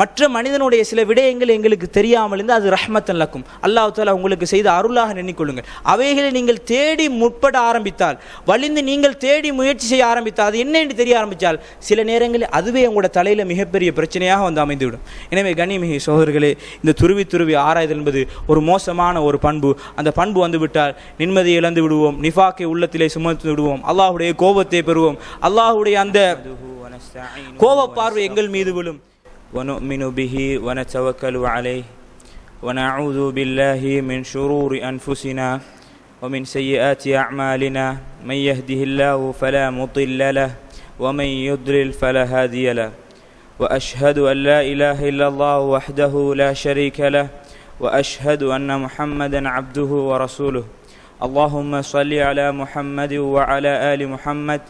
மற்ற மனிதனுடைய சில விடயங்கள் எங்களுக்கு தெரியாமல் இருந்து அது ரஹ்மத்தன் லக்கும், அல்லாஹ் தஆலா உங்களுக்கு செய்த அருளாக எண்ணிக்கொள்ளுங்கள். அவைகளை நீங்கள் தேடி முற்பட ஆரம்பித்தால், வலிந்து நீங்கள் தேடி முயற்சி செய்ய ஆரம்பித்தால், அது என்ன என்று தெரிய ஆரம்பித்தால் சில நேரங்களில் அதுவே உங்களோட தலையில் மிகப்பெரிய பிரச்சனையாக வந்து அமைந்துவிடும். எனவே கண்ணியமிகு சகோதரர்களே, இந்த துருவி துருவி ஆராய்தல் என்பது ஒரு மோசமான ஒரு பண்பு. அந்த பண்பு வந்துவிட்டால் நிம்மதியை இழந்து விடுவோம், நிஃபாக்கை உள்ளத்திலே சுமந்து விடுவோம், அல்லாஹ்வுடைய கோபத்தை பெறுவோம், அல்லாஹ்வுடைய அந்த கோப பார்வை எங்கள் மீது விழும். وَنُؤْمِنُ بِهِ وَنَتَوَكَّلُ عَلَيْهِ وَنَعُوذُ بِاللَّهِ مِنْ شُرُورِ أَنفُسِنَا وَمِنْ سَيِّئَاتِ أَعْمَالِنَا مَنْ يَهْدِهِ اللَّهُ فَلَا مُضِلَّ لَهُ وَمَنْ يُضْلِلْ فَلَا هَادِيَ لَهُ وَأَشْهَدُ أَنْ لَا إِلَهَ إِلَّا اللَّهُ وَحْدَهُ لَا شَرِيكَ لَهُ وَأَشْهَدُ أَنَّ مُحَمَّدًا عَبْدُهُ وَرَسُولُهُ اللهم صل على محمد وعلى آل محمد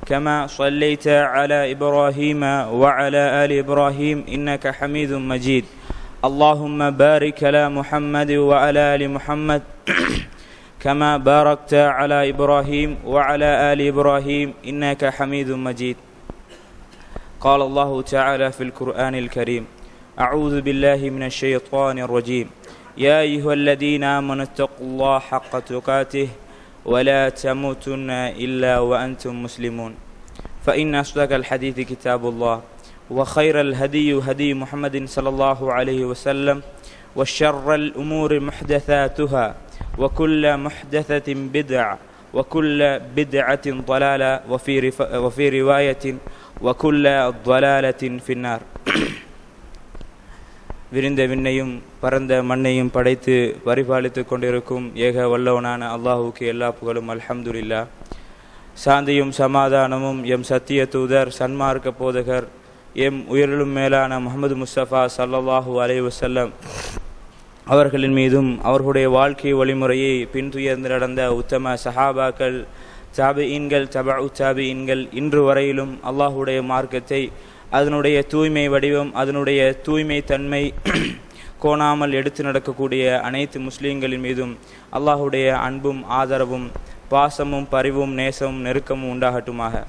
كما صليت على إبراهيم وعلى آل إبراهيم إنك حميد مجيد اللهم بارك على محمد وعلى آل محمد كما باركت على إبراهيم وعلى آل إبراهيم إنك حميد مجيد. قال الله تعالى في القرآن الكريم: أعوذ بالله من الشيطان الرجيم. يا أيها الذين آمنوا اتقوا الله حق تقاته ولا تموتن إلا وأنتم مسلمون. فإن أصدق الحديث كتاب الله وخير الهدي هدي محمد صلى الله عليه وسلم وشر الأمور محدثاتها وكل محدثة بدعة وكل بدعة ضلالة وفي رواية وكل ضلالة في النار. விரிந்த விண்ணையும் பரந்த மண்ணையும் படைத்து பரிபாலித்து கொண்டிருக்கும் ஏக வல்லவனான அல்லாஹுக்கு எல்லா புகழும். அல்ஹம்துலில்லாஹ். சாந்தியும் சமாதானமும் எம் சத்திய தூதர் சன்மார்க்க போதகர் எம் உயிரிலும் மேலான முஹம்மது முஸ்தபா ஸல்லல்லாஹு அலைஹி வஸல்லம் அவர்களின் மீதும் அவர்களுடைய வாழ்க்கை வழிமுறையை பின்துயர்ந்து நடந்த உத்தம சஹாபாக்கள், தாபிஈன்கள், தபஉ தாபிஈன்கள் இன்று வரையிலும் அல்லாஹுடைய மார்க்கத்தை அதனுடைய தூய்மை வடிவம், அதனுடைய தூய்மை தன்மை கோணாமல் எடுத்து நடக்கக்கூடிய அனைத்து முஸ்லீம்களின் மீதும் அல்லாஹுடைய அன்பும் ஆதரவும் பாசமும் பரிவும் நேசமும் நெருக்கமும் உண்டாகட்டுமாக.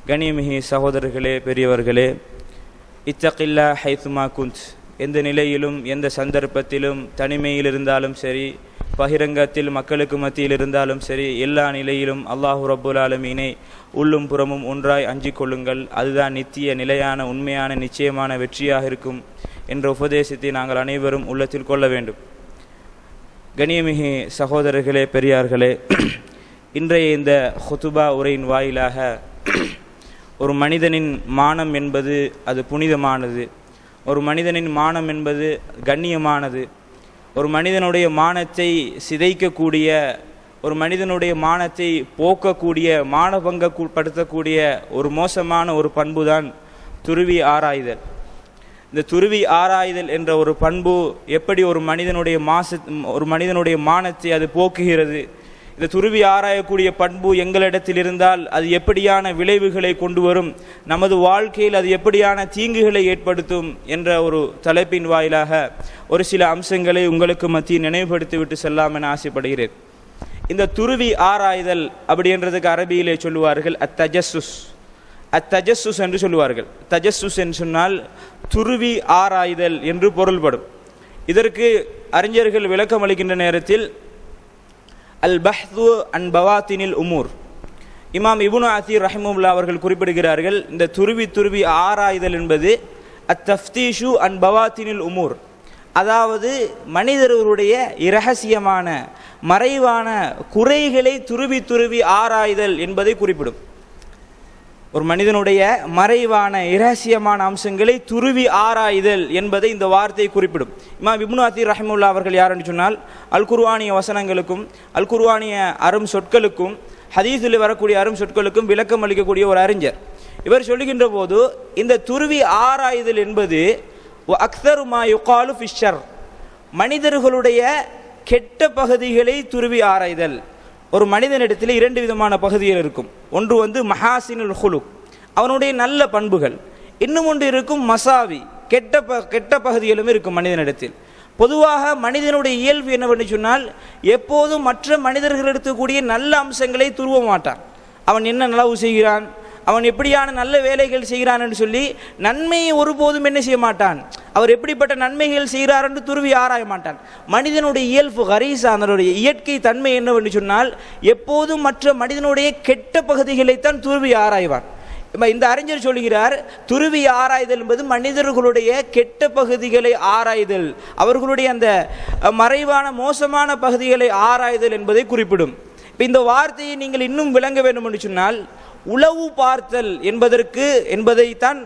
கண்ணியமிகு சகோதரர்களே, பெரியவர்களே, இத்தகில்லா ஹைத்துமா குந்த், எந்த நிலையிலும் எந்த சந்தர்ப்பத்திலும் தனிமையில் இருந்தாலும் சரி, பகிரங்கத்தில் மக்களுக்கு மத்தியில் இருந்தாலும் சரி, எல்லா நிலையிலும் அல்லாஹு ரப்புல் ஆலமீனை உள்ளும் புறமும் ஒன்றாய் அஞ்சிக் கொள்ளுங்கள். அதுதான் நித்திய நிலையான உண்மையான நிச்சயமான வெற்றியாக இருக்கும் என்ற உபதேசத்தை நாங்கள் அனைவரும் உள்ளத்தில் கொள்ள வேண்டும். கண்ணியமிகு சகோதரர்களே, பெரியார்களே, இன்றைய இந்த ஹுதுபா உரையின் வாயிலாக ஒரு மனிதனின் மானம் என்பது அது புனிதமானது, ஒரு மனிதனின் மானம் என்பது கண்ணியமானது, ஒரு மனிதனுடைய மானத்தை சிதைக்கக்கூடிய, ஒரு மனிதனுடைய மானத்தை போக்கக்கூடிய, மானபங்கப்படுத்தக்கூடிய ஒரு மோசமான ஒரு பண்பு தான் துருவி ஆராய்தல். இந்த துருவி ஆராய்தல் என்ற ஒரு பண்பு எப்படி ஒரு மனிதனுடைய மானத்தை அது போக்குகிறது, இந்த துருவி ஆராயக்கூடிய பண்பு எங்களிடத்தில் இருந்தால் அது எப்படியான விளைவுகளை கொண்டு வரும், நமது வாழ்க்கையில் அது எப்படியான தீங்குகளை ஏற்படுத்தும் என்ற ஒரு தலைப்பின் வாயிலாக ஒரு சில அம்சங்களை உங்களுக்கு மத்தியில் நினைவுபடுத்திவிட்டு செல்லாம் என ஆசைப்படுகிறேன். இந்த துருவி ஆராய்தல் அப்படி என்றதுக்கு அரபியிலே சொல்லுவார்கள் அத்தஜஸ்ஸுஸ், அத்தஜஸ்ஸுஸ் என்று சொல்லுவார்கள். தஜஸ்ஸுஸ் என்று சொன்னால் துருவி ஆராய்தல் என்று பொருள்படும். இதற்கு அறிஞர்கள் விளக்கம் அளிக்கின்ற நேரத்தில் அல் பஹ்து அன் பவாத்தினில் உமூர், இமாம் இப்னு அத்தீர் ரஹிமஹுல்லாஹ் அவர்கள் குறிப்பிடுகிறார்கள், இந்த துருவி ஆராய்தல் என்பது அத்தஃப்தீஷு அன் பவாத்தினில் உமூர், அதாவது மனிதர்களுடைய இரகசியமான மறைவான குறைகளை துருவி ஆராய்தல் என்பதை குறிப்பிடும். ஒரு மனிதனுடைய மறைவான இரகசியமான அம்சங்களை துருவி ஆராய்தல் என்பதை இந்த வார்த்தை குறிப்பிடும். இமாம் இப்னு அத்தீர் ரஹிமஹுல்லாஹ் அவர்கள் யார் என்று சொன்னால் அல் குர்ஆனிய வசனங்களுக்கும் அல் குர்ஆனிய அரும் சொற்களுக்கும் ஹதீஸில் வரக்கூடிய அரும் சொற்களுக்கும் விளக்கம் அளிக்கக்கூடிய ஒரு அறிஞர். இவர் சொல்லுகின்ற போது இந்த துருவி ஆராய்தல் என்பது அக்ஸரு மா யுகாலு ஃபிஷர், மனிதர்களுடைய கெட்ட பகுதிகளை துருவி ஆராய்தல். ஒரு மனிதனிடத்தில் இரண்டு விதமான பகுதிகள் இருக்கும். ஒன்று மஹாசினுல் ஹுலுக், அவனுடைய நல்ல பண்புகள். இன்னும் ஒன்று இருக்கும் மசாவி, கெட்ட பகுதிகளும் இருக்கும் மனிதனிடத்தில். பொதுவாக மனிதனுடைய இயல்பு என்னவென்று சொன்னால் எப்போதும் மற்ற மனிதர்கள் எடுக்கக்கூடிய நல்ல அம்சங்களை துருவ மாட்டான். அவன் என்ன நலவு செய்கிறான், அவன் எப்படியான நல்ல வேலைகள் செய்கிறான் என்று சொல்லி நன்மையை ஒருபோதும் என்ன செய்ய மாட்டான், அவர் எப்படிப்பட்ட நன்மைகள் செய்கிறார் என்று துருவி ஆராய மாட்டான். மனிதனுடைய இயல்பு கரீசா, அதனுடைய இயற்கை தன்மை என்னவென்று சொன்னால் எப்போதும் மற்ற மனிதனுடைய கெட்ட பகுதிகளைத்தான் துருவி ஆராய்வான். இந்த அறிஞர் சொல்கிறார், துருவி ஆராய்தல் என்பது மனிதர்களுடைய கெட்ட பகுதிகளை ஆராய்தல், அவர்களுடைய அந்த மறைவான மோசமான பகுதிகளை ஆராய்தல் என்பதை குறிப்பிடும். இந்த வார்த்தையை நீங்கள் இன்னும் விளங்க வேண்டும் என்று சொன்னால், உளவு பார்த்தல் என்பதைத்தான்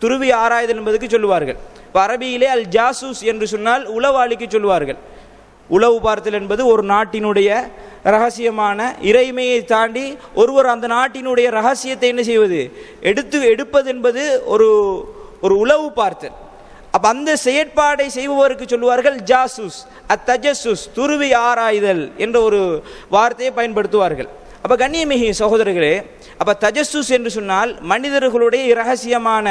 துருவி ஆராய்தல் என்பதற்கு சொல்லுவார்கள். அரபியிலே அல் ஜாசூஸ் என்று சொன்னால் உளவாளிக்கு சொல்லுவார்கள். உளவு பார்த்தல் என்பது ஒரு நாட்டினுடைய ரகசியமான இறைமையை தாண்டி ஒருவர் அந்த நாட்டினுடைய ரகசியத்தை என்ன செய்வது, எடுப்பது என்பது ஒரு உளவு பார்த்தல். அப்ப அந்த செயற்பாடை செய்பவருக்கு சொல்லுவார்கள் ஜாசூஸ், அத்தஜசூஸ், துருவி ஆராய்தல் என்ற ஒரு வார்த்தையை பயன்படுத்துவார்கள். அப்ப கண்ணியமிகு சகோதரர்களே, அப்ப தஜஸ்ஸுஸ் என்று சொன்னால் மனிதர்களுடைய இரகசியமான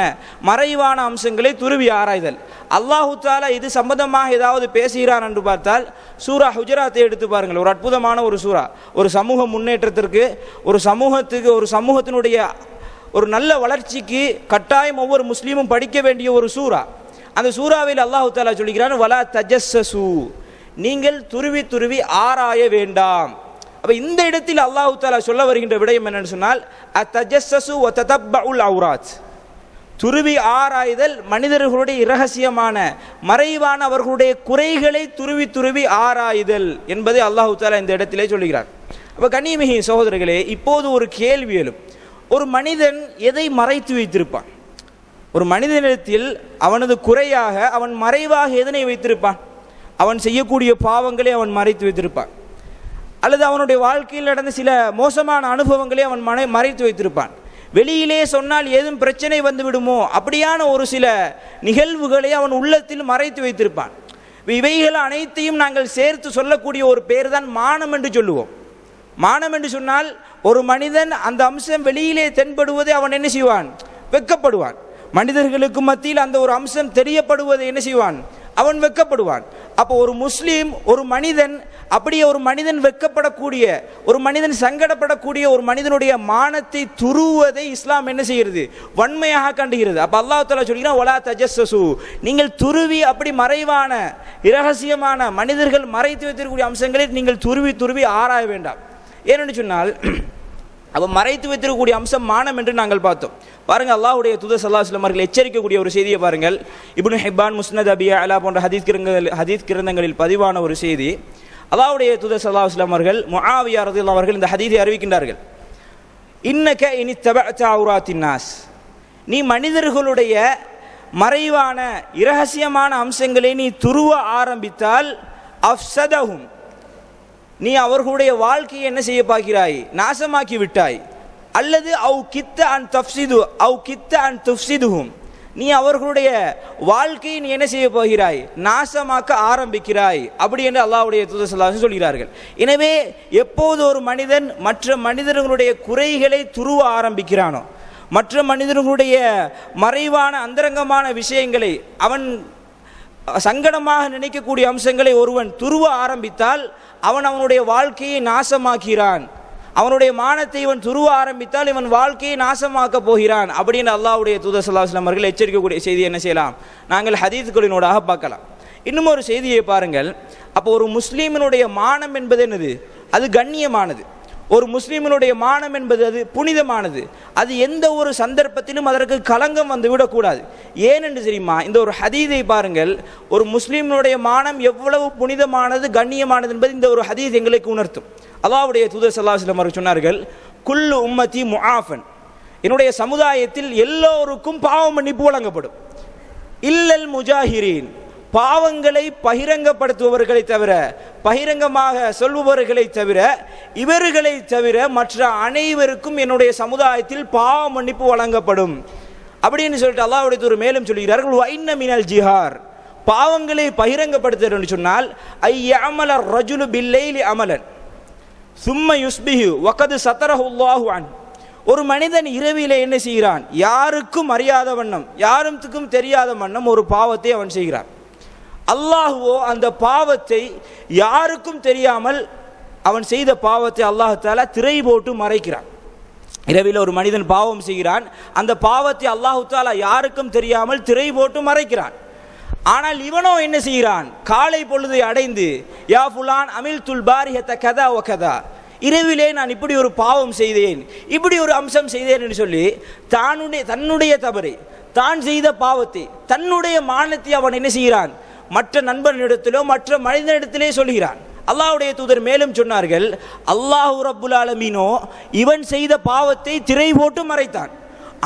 மறைவான அம்சங்களை துருவி ஆராய்தல். அல்லாஹு தஆலா இது சம்பந்தமாக ஏதாவது பேசுகிறான் என்று பார்த்தால் சூரா ஹுஜராத்தை எடுத்து பாருங்கள். ஒரு அற்புதமான ஒரு சூரா, ஒரு சமூக முன்னேற்றத்திற்கு, ஒரு சமூகத்தினுடைய ஒரு நல்ல வளர்ச்சிக்கு கட்டாயம் ஒவ்வொரு முஸ்லீமும் படிக்க வேண்டிய ஒரு சூரா. அந்த சூறாவில் அல்லாஹு தஆலா சொல்கிறான், வலா தஜஸ்ஸசு, நீங்கள் துருவி ஆராய வேண்டாம். அப்ப இந்த இடத்தில் அல்லாஹு தஆலா சொல்ல வருகின்ற விடயம் என்னன்னு சொன்னால், அத்தஜஸ்ஸசு வ ததப்பஉல் அவ்ராத், துருவி ஆராய்தல் மனிதர்களுடைய இரகசியமான மறைவான அவர்களுடைய குறைகளை துருவி ஆராய்தல் என்பதை அல்லாஹு தஆலா இந்த இடத்திலே சொல்கிறார். அப்ப கண்ணியமிகு சகோதரர்களே, இப்போது ஒரு கேள்வி எழும். ஒரு மனிதன் எதை மறைத்து வைத்திருப்பான்? ஒரு மனிதனிடத்தில் அவனது குறையாக அவன் மறைவாக எதனை வைத்திருப்பான்? அவன் செய்யக்கூடிய பாவங்களை அவன் மறைத்து வைத்திருப்பான், அல்லது அவனுடைய வாழ்க்கையில் நடந்த சில மோசமான அனுபவங்களை அவன் மறைத்து வைத்திருப்பான். வெளியிலே சொன்னால் ஏதும் பிரச்சனை வந்து விடுமோ அப்படியான ஒரு சில நிகழ்வுகளை அவன் உள்ளத்தில் மறைத்து வைத்திருப்பான். இவைகள் அனைத்தையும் நாங்கள் சேர்த்து சொல்லக்கூடிய ஒரு பேர் தான் மானம் என்று சொல்லுவோம். மானம் என்று சொன்னால் ஒரு மனிதன் அந்த அம்சம் வெளியிலே தென்படுவதை அவன் என்ன செய்வான்? வெட்கப்படுவான். மனிதர்களுக்கு மத்தியில் அந்த ஒரு அம்சம் தெரியப்படுவதை என்ன செய்வான்? அவன் வெட்கப்படுவான். அப்போ ஒரு முஸ்லீம், ஒரு மனிதன், அப்படியே ஒரு மனிதன் வெட்கப்படக்கூடிய, ஒரு மனிதன் சங்கடப்படக்கூடிய ஒரு மனிதனுடைய மானத்தை துருவதை இஸ்லாம் என்ன செய்கிறது? வன்மையாக கண்டுகிறது. அப்ப அல்லாஹ் தஆலா சொல்கிறான், வலா தஜஸ்ஸசு, நீங்கள் துருவி அப்படி மறைவான இரகசியமான மனிதர்கள் மறைத்து வைத்திருக்கக்கூடிய அம்சங்களை நீங்கள் துருவி ஆராய வேண்டாம். ஏனென்று சொன்னால், அப்ப மறைத்து வைத்திருக்கக்கூடிய அம்சம் மானம் என்று நாங்கள் பார்த்தோம். பாருங்க, அல்லாஹ்வுடைய தூதர் ஸல்லல்லாஹு அலைஹி வஸல்லம் அவர்கள் எச்சரிக்கக்கூடிய ஒரு செய்தியை பாருங்கள். இப்னு ஹிப்பான், முஸ்னத் அபி அலா போன்ற ஹதீஸ் கிரந்தங்களில் பதிவான ஒரு செய்தி. அல்லாஹ்வுடைய தூதர் ஸல்லல்லாஹு அலைஹி வஸல்லம் அவர்கள் முஆவியா ரலியல்லாஹு அவர்கள் இந்த ஹதீஸை அறிவிக்கின்றார்கள். இன்னக இனித்தபஅத அவ்ராத்தின் நாஸ், நீ மனிதர்களுடைய மறைவான இரகசியமான அம்சங்களை நீ துருவ ஆரம்பித்தால் அஃப்ஸதஹும், நீ அவர்களுடைய வாழ்க்கையை என்ன செய்ய பார்க்கிறாய்? நாசமாக்கி விட்டாய். அல்லது அவ் கித்த அன் தஃப்ஸிது அவ் கித்த அன் துஃப்ஸிதுஹும், நீ அவர்களுடைய வாழ்க்கையை நீ என்ன செய்ய போகிறாய்? நாசமாக்க ஆரம்பிக்கிறாய். அப்படி என்று அல்லாஹ்வுடைய தூதர் ஸல்லல்லாஹு அலைஹி வஸல்லம் சொல்கிறார்கள். எனவே எப்போது ஒரு மனிதன் மற்ற மனிதர்களுடைய குறைகளை துருவ ஆரம்பிக்கிறானோ, மற்ற மனிதர்களுடைய மறைவான அந்தரங்கமான விஷயங்களை, அவன் சங்கடமாக நினைக்கக்கூடிய அம்சங்களை ஒருவன் துருவ ஆரம்பித்தால் அவன் அவனுடைய வாழ்க்கையை நாசமாக்கிறான். அவனுடைய மானத்தை இவன் துருவ ஆரம்பித்தால் இவன் வாழ்க்கையை நாசமாக்க போகிறான். அப்படின்னு அல்லாஹ்வுடைய தூதர் ஸல்லல்லாஹு அலைஹி வஸல்லம் அவர்கள் எச்சரிக்கக்கூடிய செய்தி என்ன செய்யலாம்? நாங்கள் ஹதீஸ்களினூடாக பார்க்கலாம். இன்னும் ஒரு செய்தியை பாருங்கள். அப்போ ஒரு முஸ்லீமினுடைய மானம் என்பது என்னது? அது கண்ணியமானது. ஒரு முஸ்லீமினுடைய மானம் என்பது அது புனிதமானது. அது எந்த ஒரு சந்தர்ப்பத்திலும் அதற்கு களங்கம் வந்து விடக்கூடாது. ஏனென்று தெரியுமா? இந்த ஒரு ஹதீஸை பாருங்கள். ஒரு முஸ்லீமினுடைய மானம் எவ்வளவு புனிதமானது, கண்ணியமானது என்பது இந்த ஒரு ஹதீஸ் எங்களுக்கு உணர்த்தும். அல்லாஹ்வுடைய தூதர் ஸல்லல்லாஹு அலைஹி வஸல்லம் அவர்கள் சொன்னார்கள், குல்லு உம்மதி முஆஃபன், என்னுடைய சமுதாயத்தில் எல்லோருக்கும் பாவ மன்னிப்பு வழங்கப்படும். இல்லல் முஜாஹிரீன், பாவங்களை பகிரங்கப்படுத்துபவர்களை தவிர, பகிரங்கமாக சொல்பவர்களை தவிர, இவர்களை தவிர மற்ற அனைவருக்கும் என்னுடைய சமுதாயத்தில் பாவ மன்னிப்பு வழங்கப்படும். அப்படின்னு சொல்லிட்டு அல்லாஹ்வுடைய தூதர் மேலும் சொல்கிறார்கள், வைன்ன மினல் ஜிஹார், பாவங்களை பகிரங்கப்படுத்துறது சொன்னால் ஐயஅமல ரஜுலு பில்லைலி அமலன் சும்ம யுஸ்பிஹு வகது சதரஹுல்லாஹு அன், ஒரு மனிதன் இரவிலே என்ன செய்கிறான்? யாருக்கும் அறியாத வண்ணம், யாருக்கும் தெரியாத வண்ணம் ஒரு பாவத்தை அவன் செய்கிறான். அல்லாஹ்வோ அந்த பாவத்தை யாருக்கும் தெரியாமல் அவன் செய்த பாவத்தை அல்லாஹ் தஆலா திரை போட்டு மறைக்கிறான். இரவில் ஒரு மனிதன் பாவம் செய்கிறான், அந்த பாவத்தை அல்லாஹ் தஆலா யாருக்கும் தெரியாமல் திரை போட்டு மறைக்கிறான். ஆனால் இவனோ என்ன செய்கிறான்? காலை பொழுதை அடைந்து யா ஃபுலான் அமில் துல் பாரிஹத கதா ஒ கதா, இரவிலே நான் இப்படி ஒரு பாவம் செய்தேன், இப்படி ஒரு அம்சம் செய்தேன் என்று சொல்லி தன்னுடைய தவறை, தான் செய்த பாவத்தை, தன்னுடைய மானத்தை அவன் என்ன செய்கிறான்? மற்ற நண்பனிடத்திலோ மற்ற மனிதனிடத்திலே சொல்கிறான். அல்லாஹ்வுடைய தூதர் மேலும் சொன்னார்கள், அல்லாஹு ரப்புல் ஆலமீனோ இவன் செய்த பாவத்தை திரை போட்டு மறைத்தான்.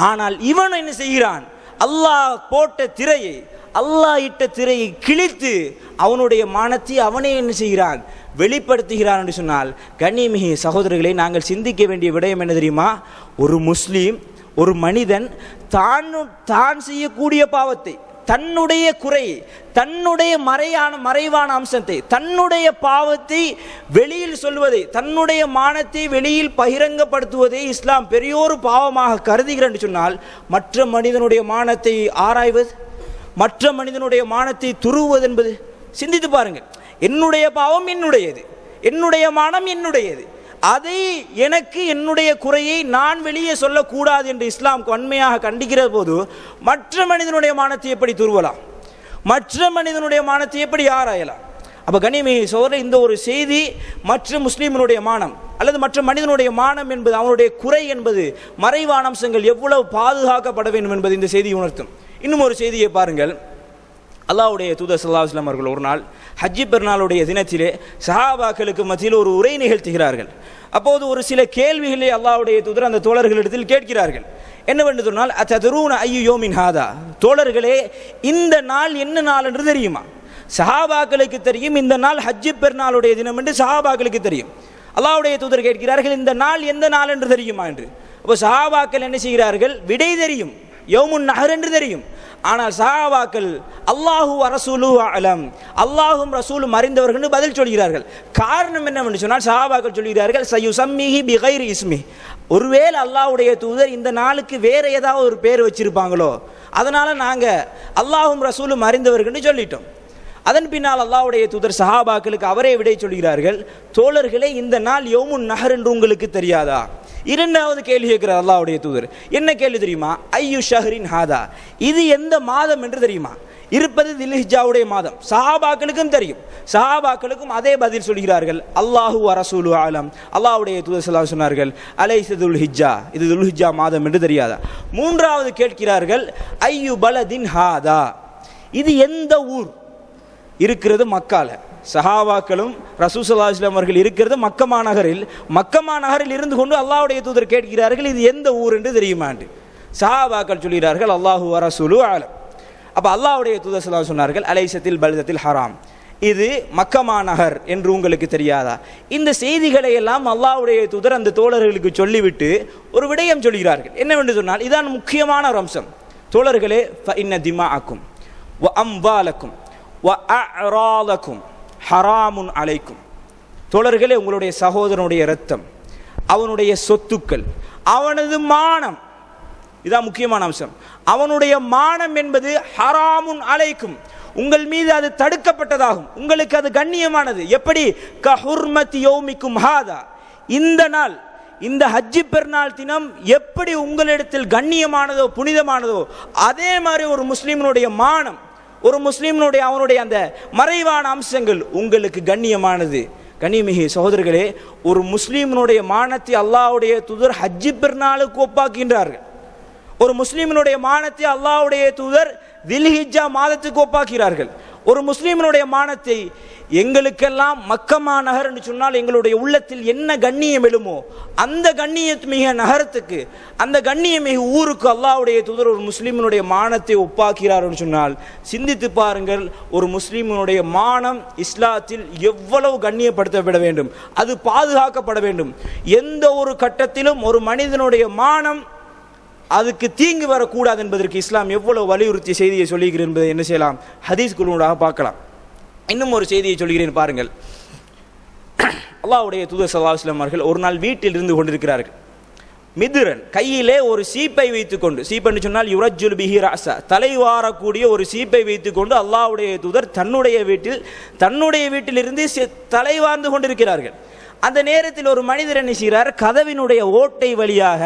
ஆனால் இவன் என்ன செய்கிறான்? அல்லாஹ் போட்ட திரையை, அல்லாஹ் இட்ட திரையை கிழித்து அவனுடைய மானத்தை அவனே என்ன செய்கிறான்? வெளிப்படுத்துகிறான் என்று சொன்னால், கண்ணியமிகு சகோதரர்களை, நாங்கள் சிந்திக்க வேண்டிய விடயம் என்ன தெரியுமா? ஒரு முஸ்லீம், ஒரு மனிதன் தான் செய்யக்கூடிய பாவத்தை, தன்னுடைய குறையை, தன்னுடைய மறைவான அம்சத்தை, தன்னுடைய பாவத்தை வெளியில் சொல்வதை, தன்னுடைய மானத்தை வெளியில் பகிரங்கப்படுத்துவதை இஸ்லாம் பெரியோரு பாவமாக கருதுகிறேன் என்று சொன்னால், மற்ற மனிதனுடைய மானத்தை ஆராய்வது, மற்ற மனிதனுடைய மானத்தை துருவுவது என்பது, சிந்தித்து பாருங்கள். என்னுடைய பாவம் என்னுடையது, என்னுடைய மானம் என்னுடையது, அதை எனக்கு என்னுடைய குறையை நான் வெளியே சொல்லக்கூடாது என்று இஸ்லாம் வன்மையாக கண்டிக்கிற போது மற்ற மனிதனுடைய மானத்தை எப்படி துருவலாம்? மற்ற மனிதனுடைய மானத்தை எப்படி ஆராயலாம்? அப்போ கண்ணியமிகு சகோதரர், இந்த ஒரு செய்தி மற்ற முஸ்லீமினுடைய மானம் அல்லது மற்ற மனிதனுடைய மானம் என்பது, அவனுடைய குறை என்பது, மறைவான அம்சங்கள் எவ்வளவு பாதுகாக்கப்பட வேண்டும் என்பது இந்த செய்தி உணர்த்தும். இன்னும் ஒரு செய்தியை பாருங்கள். அல்லாஹ்வுடைய தூதர் ஸல்லல்லாஹு அலைஹி வஸல்லம் அவர்கள் ஒரு நாள் ஹஜ்ஜி பெருநாளுடைய தினத்திலே சஹாபாக்களுக்கு மத்தியில் ஒரு உரை நிகழ்த்துகிறார்கள். அப்போது ஒரு சில கேள்விகளை அல்லாஹ்வுடைய தூதர் அந்த தோழர்களிடத்தில் கேட்கிறார்கள். என்னவென்று சொன்னால், அத்ததுரூன ஐயு யோமின் ஹாதா, தோழர்களே இந்த நாள் என்ன நாள் என்று தெரியுமா? சஹாபாக்களுக்கு தெரியும், இந்த நாள் ஹஜ்ஜி பெருநாளுடைய தினம் என்று சஹாபாக்களுக்கு தெரியும். அல்லாஹ்வுடைய தூதர் கேட்கிறார்கள், இந்த நாள் எந்த நாள் என்று தெரியுமா என்று. அப்போ சஹாபாக்கள் என்ன செய்கிறார்கள்? விடை தெரியும், யௌமுன் நஹர் என்று தெரியும். ஆனால் சஹாபாக்கள் அல்லாஹு ரசூலுஹு அலம், அல்லாஹும் ரசூலும் அறிந்தவர்கள் பதில் சொல்கிறார்கள். காரணம் என்னவென்று சொன்னால், சஹாபாக்கள் சொல்கிறார்கள், சயுசம்மிஹி பிகைரி இஸ்மி, ஒருவேளை அல்லாஹ்வுடைய தூதர் இந்த நாளுக்கு வேற ஏதாவது ஒரு பேர் வச்சிருப்பாங்களோ, அதனால நாங்கள் அல்லாஹும் ரசூலும் அறிந்தவர்கள் சொல்லிட்டோம். அதன் பின்னால் அல்லாஹ்வுடைய தூதர் சஹாபாக்களுக்கு அவரே விடை சொல்கிறார்கள், தோழர்களே இந்த நாள் யௌமுன் நஹர் என்று உங்களுக்கு தெரியாதா? இரண்டாவது கேள்வி கேட்கிறார் அல்லாஹ்வுடைய தூதர். என்ன கேள்வி தெரியுமா? ஐயு ஷஹரின் ஹாதா, இது எந்த மாதம் என்று தெரியுமா? இருப்பது தில்ஹிஜ்ஜாவுடைய மாதம். சஹாபாக்களுக்கும் தெரியும், சஹாபாக்களுக்கும் அதே பதில் சொல்கிறார்கள், அல்லாஹு ரசூலு ஆலம், அல்லாஹ்வுடைய தூதர் ஸல்லல்லாஹு அலைஹி சொன்னார்கள், அலைஸ துல்ஹிஜ்ஜா, இது துல்ஹிஜ்ஜா மாதம் என்று தெரியாதா? மூன்றாவது கேட்கிறார்கள், ஐயு பலதின் ஹாதா, இது எந்த ஊர்? இருக்கிறது மக்கால. சஹாபாக்களும் ரசூல் ஸல்லல்லாஹு அலைஹி வஸல்லம் அவர்கள் இருக்கிறது மக்கமா நகரில். மக்கமா நகரில் இருந்து கொண்டு அல்லாஹ்வுடைய தூதர் கேட்கிறார்கள், இது எந்த ஊர் என்று தெரியுமா என்று. சஹாபாக்கள் சொல்கிறார்கள், அல்லாஹு வ ரசூலு ஆலம். அப்போ அல்லாஹ்வுடைய தூதர் ஸல்லல்லாஹு அலைஹி சொன்னார்கள், அலைஸத்தில் பல்தத்தில் ஹராம், இது மக்கமா நகர் என்று உங்களுக்கு தெரியாதா? இந்த செய்திகளை எல்லாம் அல்லாஹ்வுடைய தூதர் அந்த தோழர்களுக்கு சொல்லிவிட்டு ஒரு விடயம் சொல்கிறார்கள். என்னவென்று சொன்னால், இதான் முக்கியமான ஒரு அம்சம். தோழர்களே, ஃபஇன்ன திமாஅக்கும் வ அம்வாலக்கும் வ அஅராலக்கும் ஹராமுன் அலைக்கும், தோழர்களே உங்களுடைய சகோதரனுடைய இரத்தம், அவனுடைய சொத்துக்கள், அவனது மானம், இதான் முக்கியமான அம்சம். அவனுடைய மானம் என்பது ஹராமுன் அலைக்கும், உங்கள் மீது அது தடுக்கப்பட்டதாகும், உங்களுக்கு அது கண்ணியமானது. எப்படி? கஹுர்மதி யௌமிக்கும் ஹாதா, இந்த நாள், இந்த ஹஜ்ஜி பெருநாள் தினம் எப்படி உங்களிடத்தில் கண்ணியமானதோ புனிதமானதோ, அதே மாதிரி ஒரு முஸ்லிமினுடைய மானம், ஒரு முஸ்லீம்னுடைய அவனுடைய அந்த மறைவான அம்சங்கள் உங்களுக்கு கண்ணியமானது. கண்ணியமிகு சகோதரர்களே, ஒரு முஸ்லீமினுடைய மானத்தை அல்லாஹ்வுடைய தூதர் ஹஜ்ஜி பெருநாளுக்கு ஒப்பாக்கின்றார்கள். ஒரு முஸ்லீமினுடைய மானத்தை அல்லாஹ்வுடைய தூதர் தில்ஹிஜ்ஜா மாதத்துக்கு ஒப்பாக்கிறார்கள். ஒரு முஸ்லீமினுடைய மானத்தை எங்களுக்கெல்லாம் மக்கமா நகர் என்று சொன்னால் எங்களுடைய உள்ளத்தில் என்ன கண்ணியம் எழுமோ அந்த கண்ணியமிக நகரத்துக்கு, அந்த கண்ணியமிகு ஊருக்கு அல்லாஹ்வுடைய தூதர் ஒரு முஸ்லீமினுடைய மானத்தை ஒப்பாக்கிறார் என்று சொன்னால் சிந்தித்து பாருங்கள், ஒரு முஸ்லீமினுடைய மானம் இஸ்லாத்தில் எவ்வளவு கண்ணியப்படுத்தப்பட வேண்டும், அது பாதுகாக்கப்பட வேண்டும். எந்த ஒரு கட்டத்திலும் ஒரு மனிதனுடைய மானம் அதுக்கு தீங்கு வரக்கூடாது என்பதற்கு இஸ்லாம் எவ்வளவு வலியுறுத்திய செய்தியை சொல்லுகிறது என்பதை என்ன செய்யலாம், ஹதீஸ் குழுவாக பார்க்கலாம். இன்னும் ஒரு செய்தியை சொல்கிறேன் பாருங்கள். அல்லாஹ்வுடைய தூதர் ஸல்லல்லாஹு அலைஹி வஸல்லம் அவர்கள் ஒரு நாள் வீட்டில் இருந்து கொண்டிருக்கிறார்கள். மிதுரன் கையிலே ஒரு சீப்பை வைத்துக்கொண்டு, சீப்பென்று சொன்னால் யுரஜ்ஜுல் பிஹி ரஅஸா, தலைவாரக்கூடிய ஒரு சீப்பை வைத்துக்கொண்டு அல்லாஹ்வுடைய தூதர் தன்னுடைய வீட்டிலிருந்து தலைவார்ந்து கொண்டிருக்கிறார்கள். அந்த நேரத்தில் ஒரு மனிதர் என்ன செய்கிறார், கதவினுடைய ஓட்டை வழியாக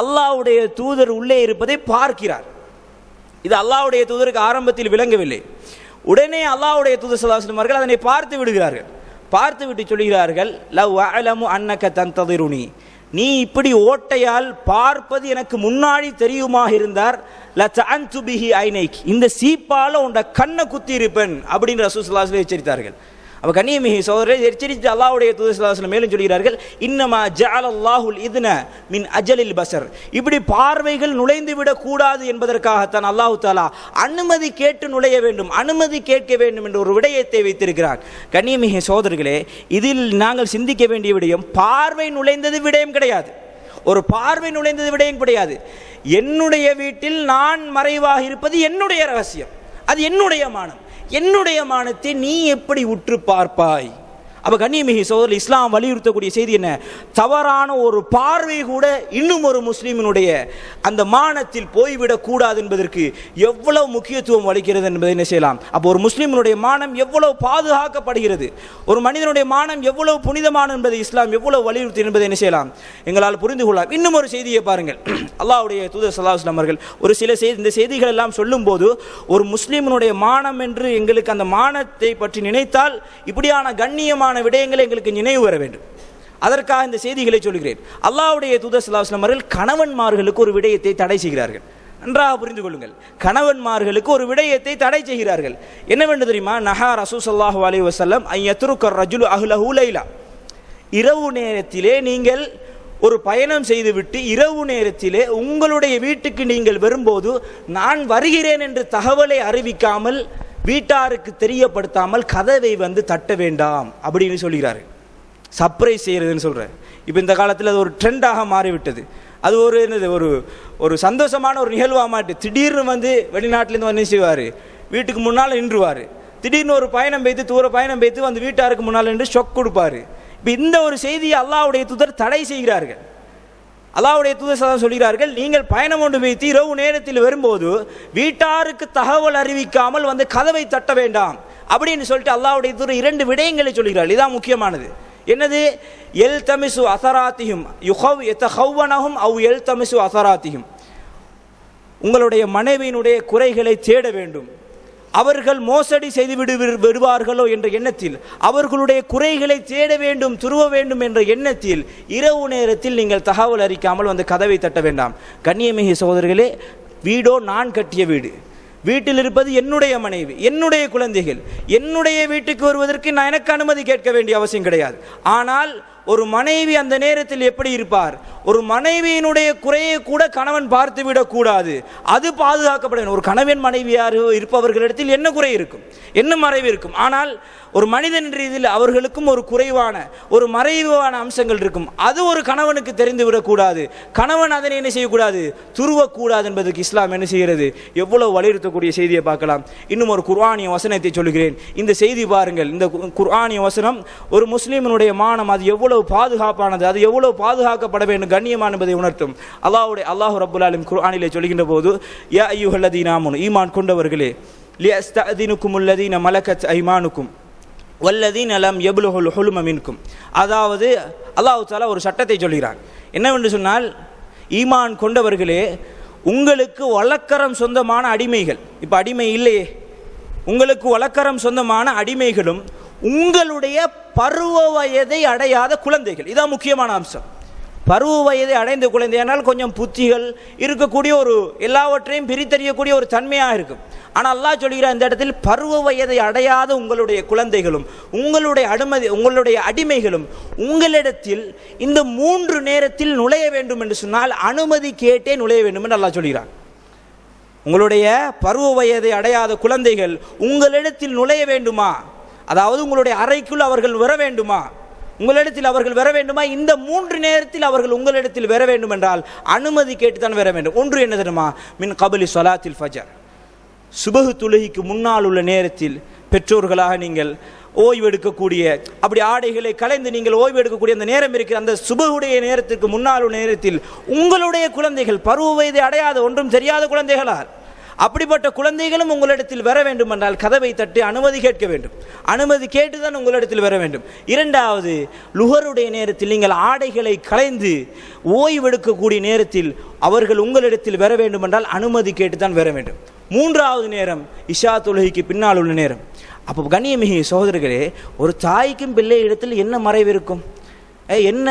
அல்லாஹ்வுடைய தூதர் உள்ளே இருப்பதை பார்க்கிறார். இது அல்லாஹ்வுடைய தூதருக்கு ஆரம்பத்தில் விளங்கவில்லை. உடனே அல்லாஹ்வுடைய தூதர் ஸல்லல்லாஹு அலைஹி வஸல்லம் அவர்கள் அதனை பார்த்து விடுகிறார்கள். பார்த்து விட்டு சொல்கிறார்கள், லவ் அஅலமு அன்னக தன்ததிருனி, நீ இப்படி ஓட்டையால் பார்ப்பது எனக்கு முன்னாடி தெரியுமா இருந்தார், லதஅன்து பிஹி ஐனைக், இந்த சீப்பால உண்ட கண்ணை குத்தி இருப்பேன் அப்படின்னு ரசூல் ஸல்லல்லாஹு அலைஹி வஸல்லம் எச்சரித்தார்கள். அப்ப கண்ணியமிகு சகோதரரை எச்சரித்து அல்லாஹ்வுடைய தூதர் ஸல்லல்லாஹு அலைஹி வஸல்லம் மேலும் சொல்கிறார்கள், இன்னமா ஜஅலல்லாஹுல் இத்ன மின் அஜலில் பஸர், இப்படி பார்வைகள் நுழைந்து விடக் கூடாது என்பதற்காகத்தான் அல்லாஹ் தஆலா அனுமதி கேட்டு நுழைய வேண்டும், அனுமதி கேட்க வேண்டும் என்ற ஒரு விடயத்தை வைத்திருக்கிறார். கண்ணியமிகு சகோதரர்களே, இதில் நாங்கள் சிந்திக்க வேண்டிய விடயம், பார்வை நுழைந்தது விடயம் கிடையாது. ஒரு பார்வை நுழைந்தது விடயம் கிடையாது. என்னுடைய வீட்டில் நான் மறைவாக இருப்பது என்னுடைய ரகசியம், அது என்னுடைய மானம். என்னுடைய மானத்தை நீ எப்படி உற்று பார்ப்பாய்? அப்ப கண்ணியமிகு சகோதரர், இஸ்லாம் வலியுறுத்தக்கூடிய செய்தி என்ன? தவறான ஒரு பார்வை கூட இன்னும் ஒரு முஸ்லிமினுடைய அந்த மானத்தில் போய்விடக் கூடாது என்பதற்கு எவ்வளவு முக்கியத்துவம் அளிக்கிறது என்பதை என்ன செய்யலாம். அப்போ ஒரு முஸ்லிமினுடைய மானம் எவ்வளவு பாதுகாக்கப்படுகிறது, ஒரு மனிதனுடைய மானம் எவ்வளவு புனிதமான என்பதை இஸ்லாம் எவ்வளவு வலியுறுத்தி என்பதை என்ன செய்யலாம், எங்களால் புரிந்து கொள்ளலாம். இன்னும் ஒரு செய்தியை பாருங்கள். அல்லாஹ்வுடைய தூதர் ஸல்லல்லாஹு அலைஹி வஸல்லம் அவர்கள் ஒரு சில இந்த செய்திகள் எல்லாம் சொல்லும் போது, ஒரு முஸ்லிமினுடைய மானம் என்று எங்களுக்கு அந்த மானத்தை பற்றி நினைத்தால் இப்படியான கண்ணியமான விடயங்களை எங்களுக்கு நினைவு வர வேண்டும். அதற்காக இந்த செய்திகளை சொல்கிறேன். அல்லாஹ்வுடைய தூதர் ஸல்லல்லாஹு அலைஹி வஸல்லம் அவர்கள் கணவன்மார்களுக்கு ஒரு விடயத்தை தடை செய்கிறார்கள். நன்றாக புரிந்து கொள்ளுங்கள். கணவன்மார்களுக்கு ஒரு விடயத்தை தடை செய்கிறார்கள். என்னவென்று தெரியுமா? நஹா ரசூல் ஸல்லல்லாஹு அலைஹி வஸல்லம் அய்யத்ருக ரஜுலு அஹ்லஹு லைலா, இரவு நேரத்திலே நீங்கள் ஒரு பயணம் செய்துவிட்டு இரவு நேரத்திலே உங்களுடைய வீட்டுக்கு நீங்கள் வரும்போது நான் வருகிறேன் என்று தகவலை அறிவிக்காமல், வீட்டாருக்கு தெரியப்படுத்தாமல் கதவை வந்து தட்ட வேண்டாம் அப்படின்னு சொல்கிறார்கள். சர்ப்ரைஸ் செய்யறதுன்னு சொல்றேன். இப்போ இந்த காலத்தில் அது ஒரு ட்ரெண்டாக மாறிவிட்டது. அது ஒரு என்னது, ஒரு சந்தோஷமான ஒரு நிகழ்வாக மாட்டு. திடீர்னு வந்து வெளிநாட்டிலேருந்து வந்து செய்வார், வீட்டுக்கு முன்னால் நின்றுவார். திடீர்னு ஒரு பயணம் வைத்து, தூர பயணம் வைத்து வந்து வீட்டாருக்கு முன்னால் நின்று ஷொக் கொடுப்பார். இப்போ இந்த ஒரு செய்தியை அல்லாஹ்வுடைய தூதர் தடை செய்கிறார்கள். அல்லாஹ்வுடைய தூதர் சொல்கிறார்கள், நீங்கள் பயணம் ஒன்று வைத்து இரவு நேரத்தில் வரும்போது வீட்டாருக்கு தகவல் அறிவிக்காமல் வந்து கதவை தட்ட வேண்டாம் அப்படின்னு சொல்லிட்டு அல்லாஹ்வுடைய தூதர் இரண்டு விடயங்களை சொல்கிறார்கள். இதுதான் முக்கியமானது. என்னது? எல் தமிசு அசராத்தியும் யுஹவ் அவ் எல் தமிசு அசராத்தியும், உங்களுடைய மனைவியினுடைய குறைகளை தேட வேண்டும். அவர்கள் மோசடி செய்து விடுவார்களோ என்ற எண்ணத்தில், அவர்களுடைய குறைகளை தேட வேண்டும், துருவ வேண்டும் என்ற எண்ணத்தில் இரவு நேரத்தில் நீங்கள் தகவல் அறிக்காமல் வந்து கதவை தட்ட வேண்டாம். கண்ணியமிகு சகோதரர்களே, வீடோ நான் கட்டிய வீடு, வீட்டில் இருப்பது என்னுடைய மனைவி, என்னுடைய குழந்தைகள். என்னுடைய வீட்டுக்கு வருவதற்கு நான் எனக்கு அனுமதி கேட்க வேண்டிய அவசியம் கிடையாது. ஆனால் ஒரு மனைவி அந்த நேரத்தில் எப்படி இருப்பார்? ஒரு மனைவியினுடைய குறையை கூட கணவன் பார்த்து விடக்கூடாது, அது பாதுகாக்கப்பட வேண்டும். ஒரு கணவன் மனைவியாக இருப்பவர்களிடத்தில் என்ன குறை இருக்கும், என்ன மறைவு இருக்கும். ஆனால் ஒரு மனிதன் ரீதியில் அவர்களுக்கும் ஒரு குறைவான, ஒரு மறைவான அம்சங்கள் இருக்கும். அது ஒரு கணவனுக்கு தெரிந்து விடக்கூடாது. கணவன் அதனை என்ன செய்யக்கூடாது, துருவக்கூடாது என்பதற்கு இஸ்லாம் என்ன செய்கிறது, எவ்வளவு வலியுறுத்தக்கூடிய செய்தியை பார்க்கலாம். இன்னும் ஒரு குர்ஆனிய வசனத்தை சொல்கிறேன். இந்த செய்தி பாருங்கள். இந்த குர்ஆனிய வசனம் ஒரு முஸ்லிமினுடைய மானம் அது எவ்வளவு பாதுகாப்பானது, அது எவ்வளவு பாதுகாக்கப்பட வேண்டும், கண்ணியமான என்பதை உணர்த்தும். அல்லாஹ் ரப்புல் ஆலமீன் குர்ஆனிலே சொல்கின்ற போது, யா அய்யுஹல்லதீன ஆமனு, ஈமான் கொண்டவர்களே, லியஸ்தஅதினுகுமுல்லதீன மலக்கத் ஐமானுக்கும் வல்லதீன லம் யப்லுகுல் ஹுல்ம மின்கும். அதாவது அல்லாஹ் தஆலா ஒரு சட்டத்தை சொல்கிறான். என்னவென்று சொன்னால், ஈமான் கொண்டவர்களே, உங்களுக்கு வழக்கரம் சொந்தமான அடிமைகள், இப்போ அடிமை இல்லையே, உங்களுக்கு வழக்கரம் சொந்தமான அடிமைகளும் உங்களுடைய பருவ வயதை அடையாத குழந்தைகள். இதான் முக்கியமான அம்சம். பருவ வயதை அடைந்த குழந்தையானால் கொஞ்சம் புத்திகள் இருக்கக்கூடிய, ஒரு எல்லாவற்றையும் பிரித்தறியக்கூடிய ஒரு தன்மையாக இருக்கும். ஆனால் அல்லாஹ் சொல்கிறார் இந்த இடத்தில், பருவ வயதை அடையாத உங்களுடைய குழந்தைகளும் உங்களுடைய அடிமைகளும் உங்களிடத்தில் இந்த 3 நேரத்தில் நுழைய வேண்டும் என்று சொன்னால் அனுமதி கேட்டே நுழைய வேண்டும் என்று அல்லாஹ் சொல்கிறார். உங்களுடைய பருவ வயதை அடையாத குழந்தைகள் உங்களிடத்தில் நுழைய வேண்டுமா, அதாவது உங்களுடைய அறைக்குள் அவர்கள் வர வேண்டுமா, உங்களிடத்தில் அவர்கள் வர வேண்டுமா, இந்த 3 நேரத்தில் அவர்கள் உங்களிடத்தில் வர வேண்டும் என்றால் அனுமதி கேட்டுத்தான் வர வேண்டும். ஒன்று என்ன தெரியுமா? மின் கபலி ஸலாத்தில் ஃபஜர், சுபஹ் தொழுகைக்கு முன்னால் உள்ள நேரத்தில் பெற்றோர்களாக நீங்கள் ஓய்வெடுக்கக்கூடிய, அப்படி ஆடைகளை கலைந்து நீங்கள் ஓய்வெடுக்கக்கூடிய அந்த நேரம் இருக்கிற அந்த சுபஹுடைய நேரத்திற்கு முன்னால் உள்ள நேரத்தில் உங்களுடைய குழந்தைகள், பருவ வயதை அடையாத ஒன்றும் தெரியாத குழந்தைகளால், அப்படிப்பட்ட குழந்தைகளும் உங்களிடத்தில் வர வேண்டும் என்றால் கதவை தட்டி அனுமதி கேட்க வேண்டும். அனுமதி கேட்டுதான் உங்களிடத்தில் வர வேண்டும். இரண்டாவது, லுஹருடைய நேரத்தில் நீங்கள் ஆடைகளை களைந்து ஓய்வெடுக்கக்கூடிய நேரத்தில் அவர்கள் உங்களிடத்தில் வர வேண்டும் என்றால் அனுமதி கேட்டுதான் வர வேண்டும். மூன்றாவது நேரம் இஷா தொழுகைக்கு பின்னால் உள்ள நேரம். அப்போ கண்ணியமிகு சகோதரர்களே, ஒரு தாய்க்கும் பிள்ளை இடத்தில் என்ன மறைவு இருக்கும், என்ன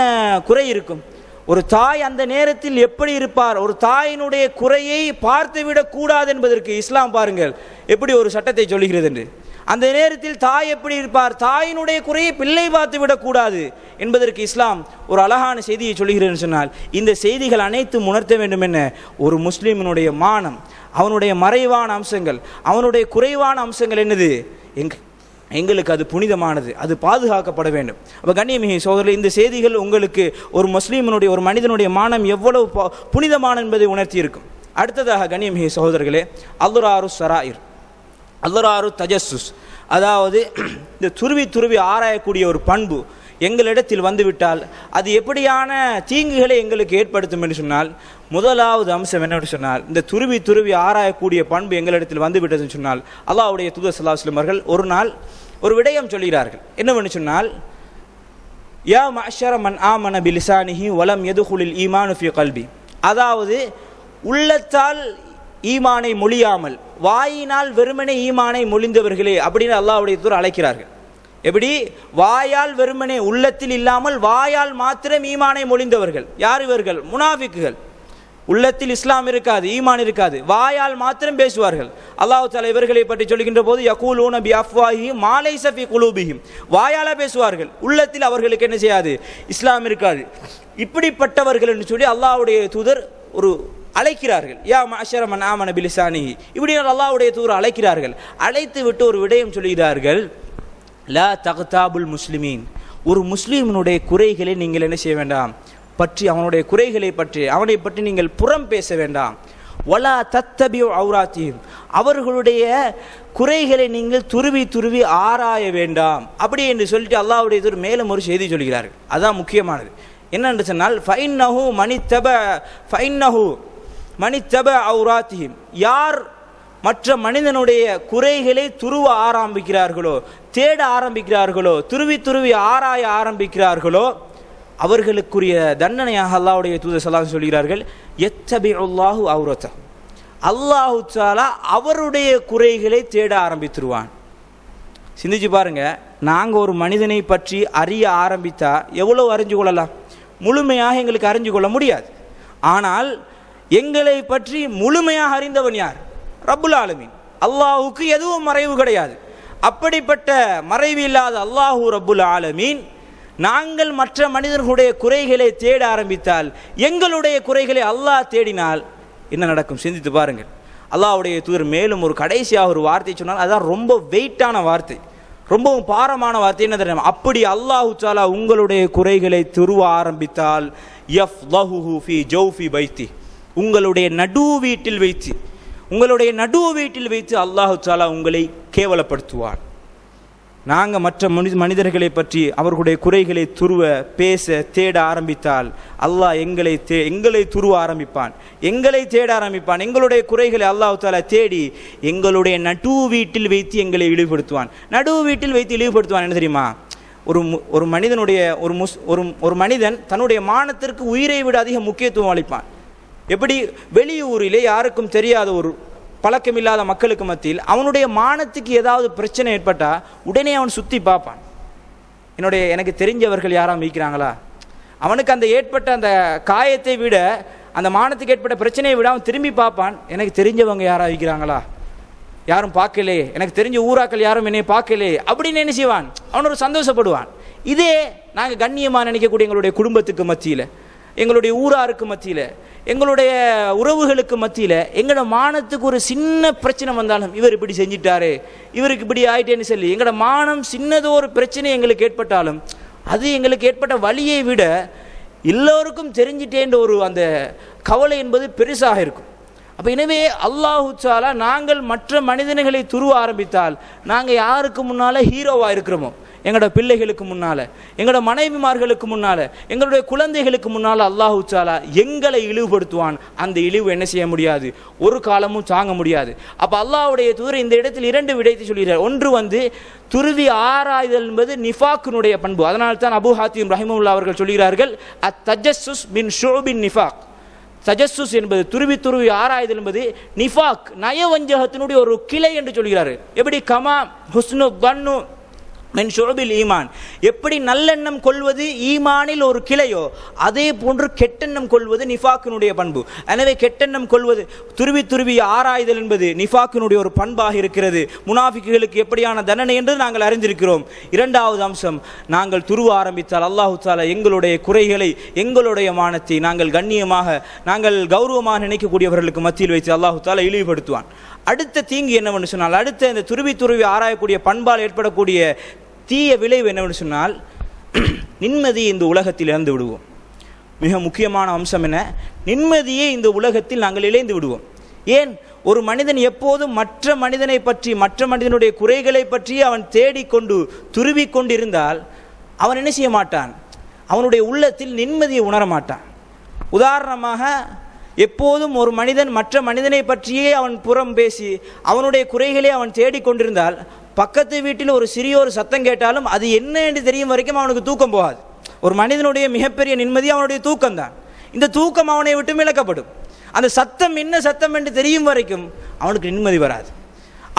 குறை இருக்கும்? ஒரு தாய் அந்த நேரத்தில் எப்படி இருப்பார்? ஒரு தாயினுடைய குறையை பார்த்துவிடக் கூடாது என்பதற்கு இஸ்லாம் பாருங்கள் எப்படி ஒரு சட்டத்தை சொல்லுகிறது என்று. அந்த நேரத்தில் தாய் எப்படி இருப்பார்? தாயினுடைய குறையை பிள்ளை பார்த்து விடக்கூடாது என்பதற்கு இஸ்லாம் ஒரு அழகான செய்தியை சொல்லுகிறேன்னு சொன்னால், இந்த செய்திகள் அனைத்தும் உணர்த்த வேண்டும் என்ன, ஒரு முஸ்லீமினுடைய மானம், அவனுடைய மறைவான அம்சங்கள், அவனுடைய குறைவான அம்சங்கள் என்னது, எங்களுக்கு அது புனிதமானது, அது பாதுகாக்கப்பட வேண்டும். அப்போ கண்ணியமிகு சகோதரர்களே, இந்த செய்திகள் உங்களுக்கு ஒரு முஸ்லீமினுடைய ஒரு மனிதனுடைய மானம் எவ்வளவு புனிதமான என்பதை உணர்த்தி இருக்கும். அடுத்ததாக கண்ணியமிகு சகோதரர்களே, அல்ராரு சராயிர், அல்ராரு தஜஸ்ஸுஸ், அதாவது இந்த துருவி ஆராயக்கூடிய ஒரு பண்பு எங்களிடத்தில் வந்துவிட்டால் அது எப்படியான தீங்குகளை எங்களுக்கு ஏற்படுத்தும் என்று சொன்னால், முதலாவது அம்சம் என்னென்னு சொன்னால், இந்த துருவி ஆராயக்கூடிய பண்பு எங்களிடத்தில் வந்துவிட்டதுன்னு சொன்னால், அல்லாஹ்வுடைய தூதர் ஸல்லல்லாஹு அலைஹி வஸல்லம் அவர்கள் ஒரு நாள் ஒரு விடயம் சொல்கிறார்கள். என்னவென்று சொன்னால், யா மஅஷர மன் ஆமன பிலிசானிஹி வலம் யதுகுலில் ஈமானு ஃபீ கல்பி, அதாவது உள்ளத்தால் ஈமானை மொழியாமல் வாயினால் வெறுமனே ஈமானை மொழிந்தவர்களே அப்படின்னு அல்லாஹ்வுடைய தூதர் அழைக்கிறார்கள். எப்படி? வாயால் வெறுமனே, உள்ளத்தில் இல்லாமல் வாயால் மாத்திரம் ஈமானை மொழிந்தவர்கள். யார் இவர்கள்? முனாஃபிக்குகள். உள்ளத்தில் இஸ்லாம் இருக்காது, ஈமான் இருக்காது, வாயால் மாத்திரம் பேசுவார்கள். அல்லாஹ் தஆலா இவர்களை பற்றி சொல்கின்ற போது யகூலூன பி அஃப்வாஹிஹிம் மா லைஸ ஃபீ குலூபிஹிம், வாயால பேசுவார்கள், உள்ளத்தில் அவர்களுக்கு என்ன செய்யாது, இஸ்லாம் இருக்காது. இப்படிப்பட்டவர்கள் என்று சொல்லி அல்லாஹ்வுடைய தூதர் ஒரு அழைக்கிறார்கள். யா மஅஷர மன் ஆமன பிலிசானிஹி, இப்படி அல்லாஹ்வுடைய தூதர் அழைக்கிறார்கள். அழைத்து விட்டு ஒரு விடயம் சொல்கிறார்கள், லா தக்தாபுல் முஸ்லிமீன், ஒரு முஸ்லீமினுடைய குறைகளை நீங்கள் என்ன செய்ய வேண்டாம், பற்றி அவனுடைய குறைகளை பற்றி அவனை பற்றி நீங்கள் புறம் பேச வேண்டாம். வலா தத்தபியு அவுராத்தியும், அவர்களுடைய குறைகளை நீங்கள் துருவி ஆராய வேண்டாம். அப்படி என்று சொல்லிட்டு அல்லாஹ்வுடைய தூதர் மேலும் ஒரு செய்தி சொல்கிறார்கள். அதுதான் முக்கியமானது. என்னென்று சொன்னால், ஃபைன்னஹு மனித்தப அவுராத்தியும், யார் மற்ற மனிதனுடைய குறைகளை துருவ ஆரம்பிக்கிறார்களோ, தேட ஆரம்பிக்கிறார்களோ, துருவி ஆராய ஆரம்பிக்கிறார்களோ, அவர்களுக்குரிய தண்டனையாக அல்லாஹ்வுடைய தூதர் ஸல்லல்லாஹு அலைஹி சொல்கிறார்கள், யத்தபிஉல்லாஹு அவ்ரதஹு, அல்லாஹ் தஆலா அவருடைய குறைகளை தேட ஆரம்பித்துருவான். சிந்திச்சு பாருங்க, நாங்கள் ஒரு மனிதனை பற்றி அறிய ஆரம்பித்தா எவ்வளவு அறிஞ்சு கொள்ளலாம்? முழுமையாக எங்களுக்கு அறிஞ்சு கொள்ள முடியாது. ஆனால் எங்களை பற்றி முழுமையாக அறிந்தவன் யார்? ரப்புல் ஆலமீன். அல்லாஹுக்கு எதுவும் மறைவு கிடையாது. அப்படிப்பட்ட மறைவு இல்லாத அல்லாஹு ரப்புல் ஆலமீன், நாங்கள் மற்ற மனிதர்களுடைய குறைகளை தேட ஆரம்பித்தால், எங்களுடைய குறைகளை அல்லாஹ் தேடினால் என்ன நடக்கும்? சிந்தித்து பாருங்கள். அல்லாஹ்வுடைய தூதர் மேலும் ஒரு கடைசியாக ஒரு வார்த்தை சொன்னால், அதுதான் ரொம்ப வெயிட்டான வார்த்தை, ரொம்பவும் பாரமான வார்த்தை. என்ன தெரியுமா? அப்படி அல்லாஹு தஆலா உங்களுடைய குறைகளை துருவ ஆரம்பித்தால், யஃப்லஹுஹு ஃபீ ஜௌஃபி பைத்தி, உங்களுடைய நடு வீட்டில் வைத்து அல்லாஹு தஆலா உங்களை கேவலப்படுத்துவார். நாங்கள் மற்ற மனிதர்களை பற்றி அவர்களுடைய குறைகளை துருவ பேச தேட ஆரம்பித்தால் அல்லாஹ் எங்களை துருவ ஆரம்பிப்பான், எங்களை தேட ஆரம்பிப்பான். எங்களுடைய குறைகளை அல்லாஹ் தஆலா தேடி எங்களுடைய நடு வீட்டில் வைத்து எங்களை இழிவுபடுத்துவான். நடு வீட்டில் வைத்து இழிவுபடுத்துவான். என்ன தெரியுமா? ஒரு மனிதனுடைய ஒரு மனிதன் தன்னுடைய மானத்திற்கு உயிரை விட அதிக முக்கியத்துவம் அளிப்பான். எப்படி? வெளியூரிலே யாருக்கும் தெரியாத ஒரு பழக்கமில்லாத மக்களுக்கு மத்தியில் அவனுடைய மானத்துக்கு ஏதாவது பிரச்சனை ஏற்பட்டால் உடனே அவன் சுற்றி பார்ப்பான், எனக்கு தெரிஞ்சவர்கள் யாராம் இருக்கிறாங்களா. அவனுக்கு அந்த ஏற்பட்ட அந்த காயத்தை விட, அந்த மானத்துக்கு ஏற்பட்ட பிரச்சனையை விட அவன் திரும்பி பார்ப்பான், எனக்கு தெரிஞ்சவங்க யாரா இருக்கிறாங்களா, யாரும் பார்க்கலே, எனக்கு தெரிஞ்ச ஊராக்கள் யாரும் என்னை பார்க்கலே அப்படின்னு என்ன செய்வான், அவன் ஒரு சந்தோஷப்படுவான். இதே நாங்கள் கண்ணியமாக நினைக்கக்கூடிய எங்களுடைய குடும்பத்துக்கு மத்தியில், எங்களுடைய ஊராருக்கு மத்தியில், எங்களுடைய உறவுகளுக்கு மத்தியில் எங்களோட மானத்துக்கு ஒரு சின்ன பிரச்சனை வந்தாலும், இவர் இப்படி செஞ்சிட்டாரு, இவருக்கு இப்படி ஆயிட்டேன்னு சொல்லி எங்களோட மானம் சின்னதோ ஒரு பிரச்சனை எங்களுக்கு ஏற்பட்டாலும் அது எங்களுக்கு ஏற்பட்ட வலியை விட எல்லோருக்கும் தெரிஞ்சிட்டேன்ற ஒரு அந்த கவலை என்பது பெருசாக இருக்கும். அப்போ எனவே அல்லாஹு தஆலா நாங்கள் மற்ற மனிதர்களை துருவ ஆரம்பித்தால் நாங்கள் யாருக்கு முன்னால் ஹீரோவாக இருக்கிறோமோ, எங்களோட பிள்ளைகளுக்கு முன்னால், எங்களோட மனைவிமார்களுக்கு முன்னால், எங்களுடைய குழந்தைகளுக்கு முன்னால் அல்லாஹு தஆலா எங்களை இழிவுபடுத்துவான். அந்த இழிவு என்ன செய்ய முடியாது, ஒரு காலமும் தாங்க முடியாது. அப்போ அல்லாஹ்வுடைய தூதர் இந்த இடத்தில் 2 விடயத்தை சொல்கிறார். ஒன்று துருவி ஆராய்தல் என்பது நிஃபாக்கினுடைய பண்பு. அதனால் தான் அபூ ஹாத்திம் ரஹிமஹுல்லாஹ் அவர்கள் சொல்கிறார்கள், அத் தஜஸ்ஸுஸ் மின் ஷுபின் நிஃபாக், தஜஸ்ஸுஸ் என்பது துருவி துருவி ஆராய்தல் என்பது நிஃபாக் நயவஞ்சகத்தினுடைய ஒரு கிளை என்று சொல்கிறாரு. எப்படி கமா ஹுஸ்னு கன்னு மென் ஷுஅபில் ஈமான், எப்படி நல்லெண்ணம் கொள்வது ஈமானில் ஒரு கிளையோ அதே போன்று கெட்டெண்ணம் கொள்வது நிஃபாக்கினுடைய பண்பு. எனவே கெட்டெண்ணம் கொள்வது துருவி துருவி ஆராய்தல் என்பது நிஃபாக்கினுடைய ஒரு பண்பாக இருக்கிறது. முனாஃபிக்குகளுக்கு எப்படியான தண்டனை என்று நாங்கள் அறிந்திருக்கிறோம். இரண்டாவது அம்சம், நாங்கள் துருவ ஆரம்பித்தால் அல்லாஹு தஆலா எங்களுடைய குறைகளை எங்களுடைய மானத்தை நாங்கள் கண்ணியமாக நாங்கள் கௌரவமாக நினைக்கக்கூடியவர்களுக்கு மத்தியில் வைத்து அல்லாஹு தஆலா இழிவுபடுத்துவான். அடுத்த தீங்கு என்னவென்று சொன்னால், அடுத்த இந்த துருவி துருவி ஆராயக்கூடிய பண்பால் ஏற்படக்கூடிய தீய விளைவு என்னவென்று சொன்னால், நிம்மதியை இந்த உலகத்தில் இழந்து விடுவோம். மிக முக்கியமான அம்சம் என்ன, நிம்மதியை இந்த உலகத்தில் நாங்கள் இழந்து விடுவோம். ஏன், ஒரு மனிதன் எப்போதும் மற்ற மனிதனை பற்றி மற்ற மனிதனுடைய குறைகளை பற்றி அவன் தேடிக்கொண்டு துருவி கொண்டிருந்தால் அவன் என்ன செய்ய மாட்டான், அவனுடைய உள்ளத்தில் நிம்மதியை உணர மாட்டான். உதாரணமாக, எப்போதும் ஒரு மனிதன் மற்ற மனிதனை பற்றியே அவன் புறம் பேசி அவனுடைய குறைகளை அவன் தேடிக்கொண்டிருந்தால் பக்கத்து வீட்டில் ஒரு சிறிய ஒரு சத்தம் கேட்டாலும் அது என்ன என்று தெரியும் வரைக்கும் அவனுக்கு தூக்கம் போகாது. ஒரு மனிதனுடைய மிகப்பெரிய நிம்மதி அவனுடைய தூக்கம்தான். இந்த தூக்கம் அவனை விட்டு இழக்கப்படும். அந்த சத்தம் என்ன சத்தம் என்று தெரியும் வரைக்கும் அவனுக்கு நிம்மதி வராது.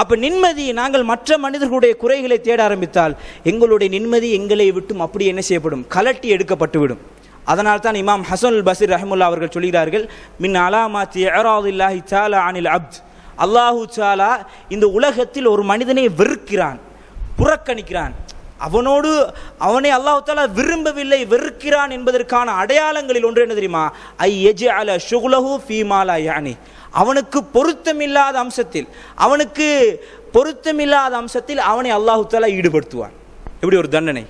அப்போ நிம்மதி, நாங்கள் மற்ற மனிதர்களுடைய குறைகளை தேட ஆரம்பித்தால் எங்களுடைய நிம்மதி எங்களை விட்டும் அப்படி என்ன செய்யப்படும், கலட்டி எடுக்கப்பட்டுவிடும். அதனால் தான் இமாம் ஹசன் அல் பஸ்ரி ரஹ்மத்துல்லாஹி அவர்கள் சொல்கிறார்கள், மின் அலாமாத்தி இஅராதில்லாஹி தஆலா அனில் அப்த், அல்லாஹு தஆலா இந்த உலகத்தில் ஒரு மனிதனை வெறுக்கிறான், புறக்கணிக்கிறான், அவனை அல்லாஹு தஆலா விரும்பவில்லை, வெறுக்கிறான் என்பதற்கான அடையாளங்களில் ஒன்று என்ன தெரியுமா, ஐ யஜஅல ஷுக்லஹு ஃபீமா லா யானி, அவனுக்கு பொருத்தமில்லாத அம்சத்தில் அவனை அல்லாஹு தஆலா ஈடுபடுத்துவான். எப்படி ஒரு தண்டனை!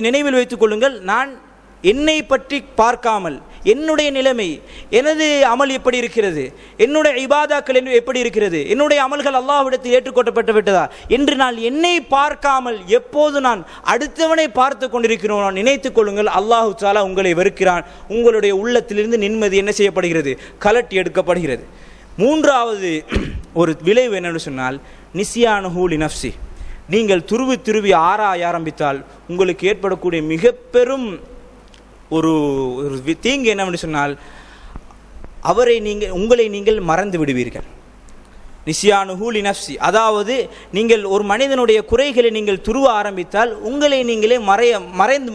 நினைவில் வைத்துக் கொள்ளுங்கள், நான் என்னை பற்றி பார்க்காமல் என்னுடைய நிலைமை, எனது அமல் எப்படி இருக்கிறது, என்னுடைய இபாதாக்கள் எப்படி இருக்கிறது, என்னுடைய அமல்கள் அல்லாஹ்விடத்தில் ஏற்றுக்கொள்ளப்பட்டு விட்டதா என்று நான் என்னை பார்க்காமல் எப்போது நான் அடுத்தவனை பார்த்து கொண்டிருக்கிறோம், நினைத்துக் கொள்ளுங்கள், அல்லாஹு தஆலா உங்களை வெறுக்கிறான். உங்களுடைய உள்ளத்திலிருந்து நிம்மதி என்ன செய்யப்படுகிறது, கலட்டி எடுக்கப்படுகிறது. மூன்றாவது ஒரு விளைவு என்னென்னு சொன்னால், நிஸ்யானுஹு லினஃப்ஸி, நீங்கள் துருவி ஆராய ஆரம்பித்தால் உங்களுக்கு ஏற்படக்கூடிய மிக பெரும் ஒரு தீங்கு என்னவென்று சொன்னால், உங்களை நீங்கள் மறந்து விடுவீர்கள். நிஸ்யானுஹு லினஃப்ஸி, அதாவது நீங்கள் ஒரு மனிதனுடைய குறைகளை நீங்கள் துருவ ஆரம்பித்தால் உங்களை நீங்களே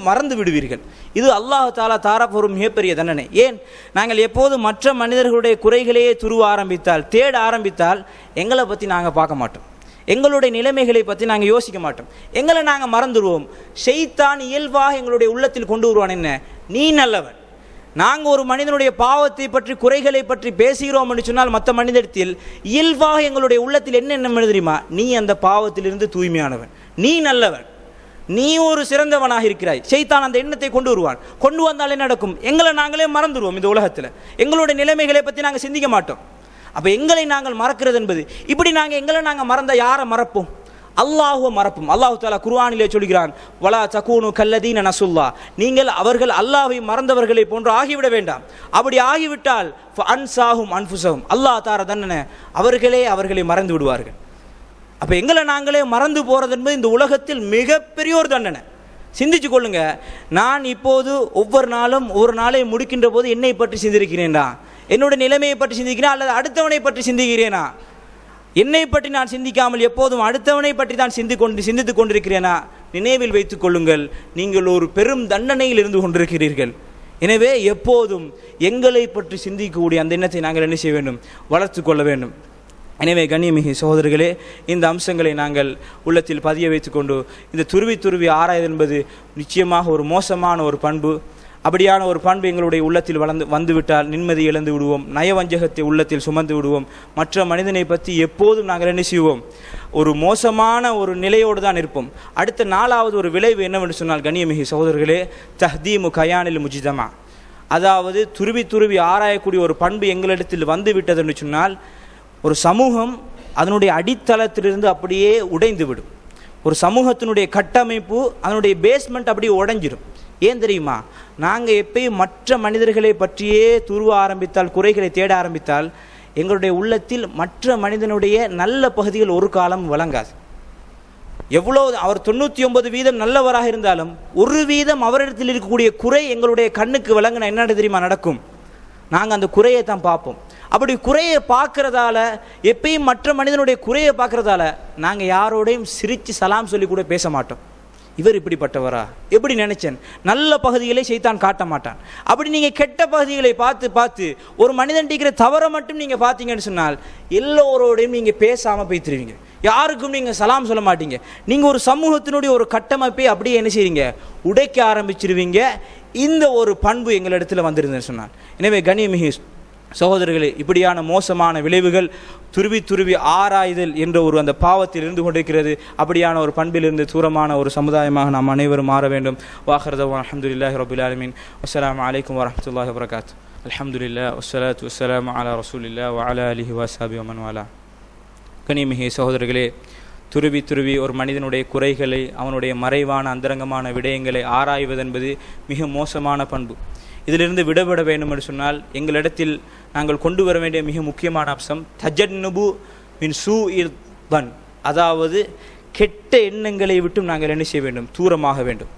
மறந்து விடுவீர்கள். இது அல்லாஹ் தஆலா தாரப்போரும் மிகப்பெரிய தண்டனை. ஏன், நாங்கள் எப்போது மற்ற மனிதர்களுடைய குறைகளையே துருவ ஆரம்பித்தால், தேட ஆரம்பித்தால் எங்களை பற்றி நாங்கள் பார்க்க மாட்டோம், எங்களுடைய நிலைமைகளை பற்றி நாங்கள் யோசிக்க மாட்டோம், எங்களை நாங்கள் மறந்துடுவோம். ஷைத்தான் இயல்பாக எங்களுடைய உள்ளத்தில் கொண்டு வருவான், என்ன, நீ நல்லவன். நாங்கள் ஒரு மனிதனுடைய பாவத்தை பற்றி குறைகளை பற்றி பேசுகிறோம் என்று சொன்னால் மற்ற மனிதத்தில் இயல்பாக எங்களுடைய உள்ளத்தில் என்ன தெரியுமா, நீ அந்த பாவத்திலிருந்து தூய்மையானவன், நீ நல்லவன், நீ ஒரு சிறந்தவனாக இருக்கிறாய். ஷைத்தான் அந்த எண்ணத்தை கொண்டு வருவான். கொண்டு வந்தால் என்ன நடக்கும், எங்களை நாங்களே மறந்துடுவோம். இந்த உலகத்தில் எங்களுடைய நிலைமைகளை பற்றி நாங்கள் சிந்திக்க மாட்டோம். அப்போ எங்களை நாங்கள் மறக்கிறது என்பது, இப்படி எங்களை நாங்கள் மறந்தால் யாரை மறப்போம், அல்லாஹுவை மறப்போம். அல்லாஹு தஆலா குர்ஆனிலே சொல்கிறான், வலா தகூனு கல்லதீன நசுல்லா, நீங்கள் அவர்கள் அல்லாஹ்வை மறந்தவர்களை போன்று ஆகிவிட வேண்டாம். அப்படி ஆகிவிட்டால் ஃபஅன்சாஹும் அன்ஃபுஸஹும், அல்லாஹ் தார தண்டனை, அவர்களை மறந்து விடுவார்கள். அப்போ எங்களை நாங்களே மறந்து போகிறது என்பது இந்த உலகத்தில் மிகப்பெரிய ஒரு தண்டனை. சிந்திச்சு கொள்ளுங்க. நான் இப்போது ஒவ்வொரு நாளை முடிக்கின்ற போது என்னை பற்றி சிந்திக்கிறேன்டா, என்னுடைய நிலைமையை பற்றி சிந்திக்கிறேன், அல்லது அடுத்தவனை பற்றி சிந்திக்கிறேனா? என்னை பற்றி நான் சிந்திக்காமல் எப்போதும் அடுத்தவனை பற்றி தான் சிந்தித்து கொண்டிருக்கிறேனா? நினைவில் வைத்துக் கொள்ளுங்கள், நீங்கள் ஒரு பெரும் தண்டனையில் இருந்து கொண்டிருக்கிறீர்கள். எனவே எப்போதும் எங்களை பற்றி சிந்திக்கக்கூடிய அந்த எண்ணத்தை நாங்கள் என்ன செய்ய வேண்டும், வளர்த்து கொள்ள வேண்டும். எனவே கண்ணியமிகு சகோதரர்களே, இந்த அம்சங்களை நாங்கள் உள்ளத்தில் பதிய வைத்துக்கொண்டு, இந்த துருவி ஆராய்தல் என்பது நிச்சயமாக ஒரு மோசமான ஒரு பண்பு. அப்படியான ஒரு பண்பு எங்களுடைய உள்ளத்தில் வந்துவிட்டால் நிம்மதி இழந்து விடுவோம், நயவஞ்சகத்தை உள்ளத்தில் சுமந்து விடுவோம். மற்ற மனிதனை பற்றி எப்போதும் நாங்கள் என்ன செய்வோம், ஒரு மோசமான ஒரு நிலையோடு தான் இருப்போம். அடுத்த நாலாவது ஒரு விளைவு என்னவென்று சொன்னால் கண்ணியமிகு சகோதரர்களே, தஹ்தீமு கயானில் முஜ்தமா, அதாவது துருவி ஆராயக்கூடிய ஒரு பண்பு எங்களிடத்தில் வந்து விட்டது என்று சொன்னால் ஒரு சமூகம் அதனுடைய அடித்தளத்திலிருந்து அப்படியே உடைந்து விடும். ஒரு சமூகத்தினுடைய கட்டமைப்பு, அதனுடைய பேஸ்மெண்ட் அப்படியே உடைஞ்சிடும். ஏன் தெரியுமா, நாங்கள் எப்பயும் மற்ற மனிதர்களை பற்றியே துருவ ஆரம்பித்தால், குறைகளை தேட ஆரம்பித்தால் எங்களுடைய உள்ளத்தில் மற்ற மனிதனுடைய நல்ல பகுதிகள் ஒரு காலம் வழங்காது. எவ்வளோ அவர் 99% நல்லவராக இருந்தாலும் 1% அவரிடத்தில் இருக்கக்கூடிய குறை எங்களுடைய கண்ணுக்கு விளங்கின என்ன தெரியுமா நடக்கும், நாங்கள் அந்த குறையை தான் பார்ப்போம். அப்படி குறையை பார்க்கறதால, எப்பயும் மற்ற மனிதனுடைய குறையை பார்க்கறதால நாங்கள் யாரோடையும் சிரித்து சலாம் சொல்லி கூட பேச மாட்டோம். இவர் இப்படிப்பட்டவரா, எப்படி நினைச்சேன், நல்ல பகுதிகளை செய்தான் காட்ட மாட்டான். அப்படி நீங்கள் கெட்ட பகுதிகளை பார்த்து பார்த்து ஒரு மனிதன் இருக்கிற தவறை மட்டும் நீங்கள் பார்த்தீங்கன்னு சொன்னால் எல்லோரோடையும் நீங்கள் பேசாமல் போய்த்திருவீங்க, யாருக்கும் நீங்கள் சலாம் சொல்ல மாட்டீங்க. நீங்கள் ஒரு சமூகத்தினுடைய ஒரு கட்டமைப்பை அப்படியே என்ன செய்வீங்க, உடைக்க ஆரம்பிச்சிருவீங்க. இந்த ஒரு பண்பு எங்களிடத்தில் வந்திருந்தேன்னு சொன்னால். எனவே கண்ணியமிகு சகோதரர்களே, இப்படியான மோசமான விளைவுகள் துருவி துருவி ஆராய்தல் என்ற ஒரு அந்த பாவத்தில் இருந்து கொண்டிருக்கிறது. அப்படியான ஒரு பண்பிலிருந்து தூரமான ஒரு சமுதாயமாக நாம் அனைவரும் மாற வேண்டும். வாஹர்தவான் அல்ஹம்துலில்லாஹி ரப்பில் ஆலமீன். அஸ்ஸலாமு அலைக்கும் வரஹ்மத்துல்லாஹி வபரகாத்துஹு. அல்ஹம்துலில்லாஹ் வஸ்ஸலாத்து வஸ்ஸலாமு அலா ரசூலில்லாஹ் வ அலா ஆலிஹி வஸஹ்பிஹி வமன் வாலா. கனிமிகு சகோதரர்களே, துருவி துருவி ஒரு மனிதனுடைய குறைகளை, அவனுடைய மறைவான அந்தரங்கமான விடயங்களை ஆராய்வதென்பது மிக மோசமான பண்பு. இதிலிருந்து விடுபட வேண்டும் என்று சொன்னால் எங்களிடத்தில் நாங்கள் கொண்டு வர வேண்டிய மிக முக்கியமான அம்சம் தஜன்னுபு மின் சூஇல் தன், அதாவது கெட்ட எண்ணங்களை விட்டும் நாங்கள் என்ன செய்ய வேண்டும், தூரமாக வேண்டும்.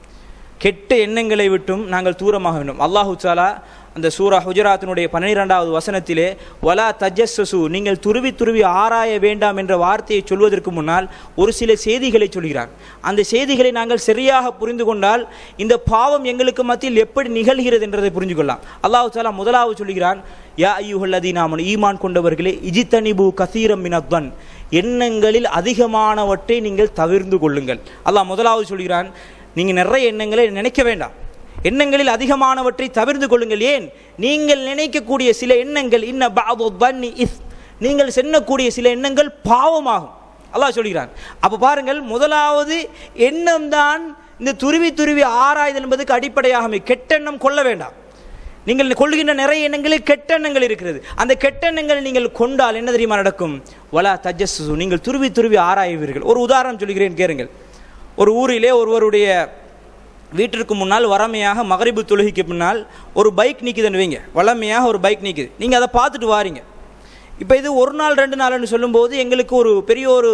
கெட்ட எண்ணங்களை விட்டும் நாங்கள் தூரமாக வேண்டும். அல்லாஹு தஆலா அந்த சூரா ஹுஜராத்தினுடைய 12வது வசனத்திலே வலா தஜஸ்ஸசு, நீங்கள் துருவி துருவி ஆராய வேண்டாம் என்ற வார்த்தையை சொல்வதற்கு முன்னால் ஒரு சில செய்திகளை சொல்கிறார். அந்த செய்திகளை நாங்கள் சரியாக புரிந்து கொண்டால் இந்த பாவம் எங்களுக்கு மத்தியில் எப்படி நிகழ்கிறது என்றதை புரிந்து கொள்ளலாம். அல்லாஹு தஆலா முதலாவது சொல்கிறான், யா அய்யுஹல்லதீன ஆமனு, ஈமான் கொண்டவர்களே, இஜ்தனிபு கஸீரம் மினத்-தன், எண்ணங்களில் அதிகமானவற்றை நீங்கள் தவிர்ந்து கொள்ளுங்கள். அல்லாஹ் முதலாவது சொல்கிறான், நீங்கள் நிறைய எண்ணங்களை நினைக்க வேண்டாம், எண்ணங்களில் அதிகமானவற்றை தவிர்த்து கொள்ளுங்கள். ஏன், நீங்கள் நினைக்கக்கூடிய சில எண்ணங்கள் இன்ன பஅது தன்னி இஸ், நீங்கள் சென்னக்கூடிய சில எண்ணங்கள் பாவமாகும் அல்லாஹ் சொல்கிறான். அப்போ பாருங்கள், முதலாவது எண்ணம் தான் இந்த துருவி துருவி ஆராய்தல் என்பதுக்கு அடிப்படையாகவே. கெட்டெண்ணம் கொள்ள வேண்டாம். நீங்கள் கொள்கின்ற நிறைய எண்ணங்களில் கெட்டெண்ணங்கள் இருக்கிறது. அந்த கெட்டெண்ணங்களை நீங்கள் கொண்டால் என்ன தெரியுமா நடக்கும், வலா தஜஸ்ஸு, நீங்கள் துருவி துருவி ஆராய்வீர்கள். ஒரு உதாரணம் சொல்கிறேன் கேளுங்கள். ஒரு ஊரிலே ஒருவருடைய வீட்டிற்கு முன்னால் வளமையாக மகரிபு தொழுகைக்கு முன்னால் ஒரு பைக் நிற்குதுன்னு வைங்க, வளமையாக ஒரு பைக் நிற்குது, நீங்கள் அதை பார்த்துட்டு வாரீங்க. இப்போ இது ஒரு நாள் 2 நாள்னு சொல்லும்போது எங்களுக்கு ஒரு பெரிய ஒரு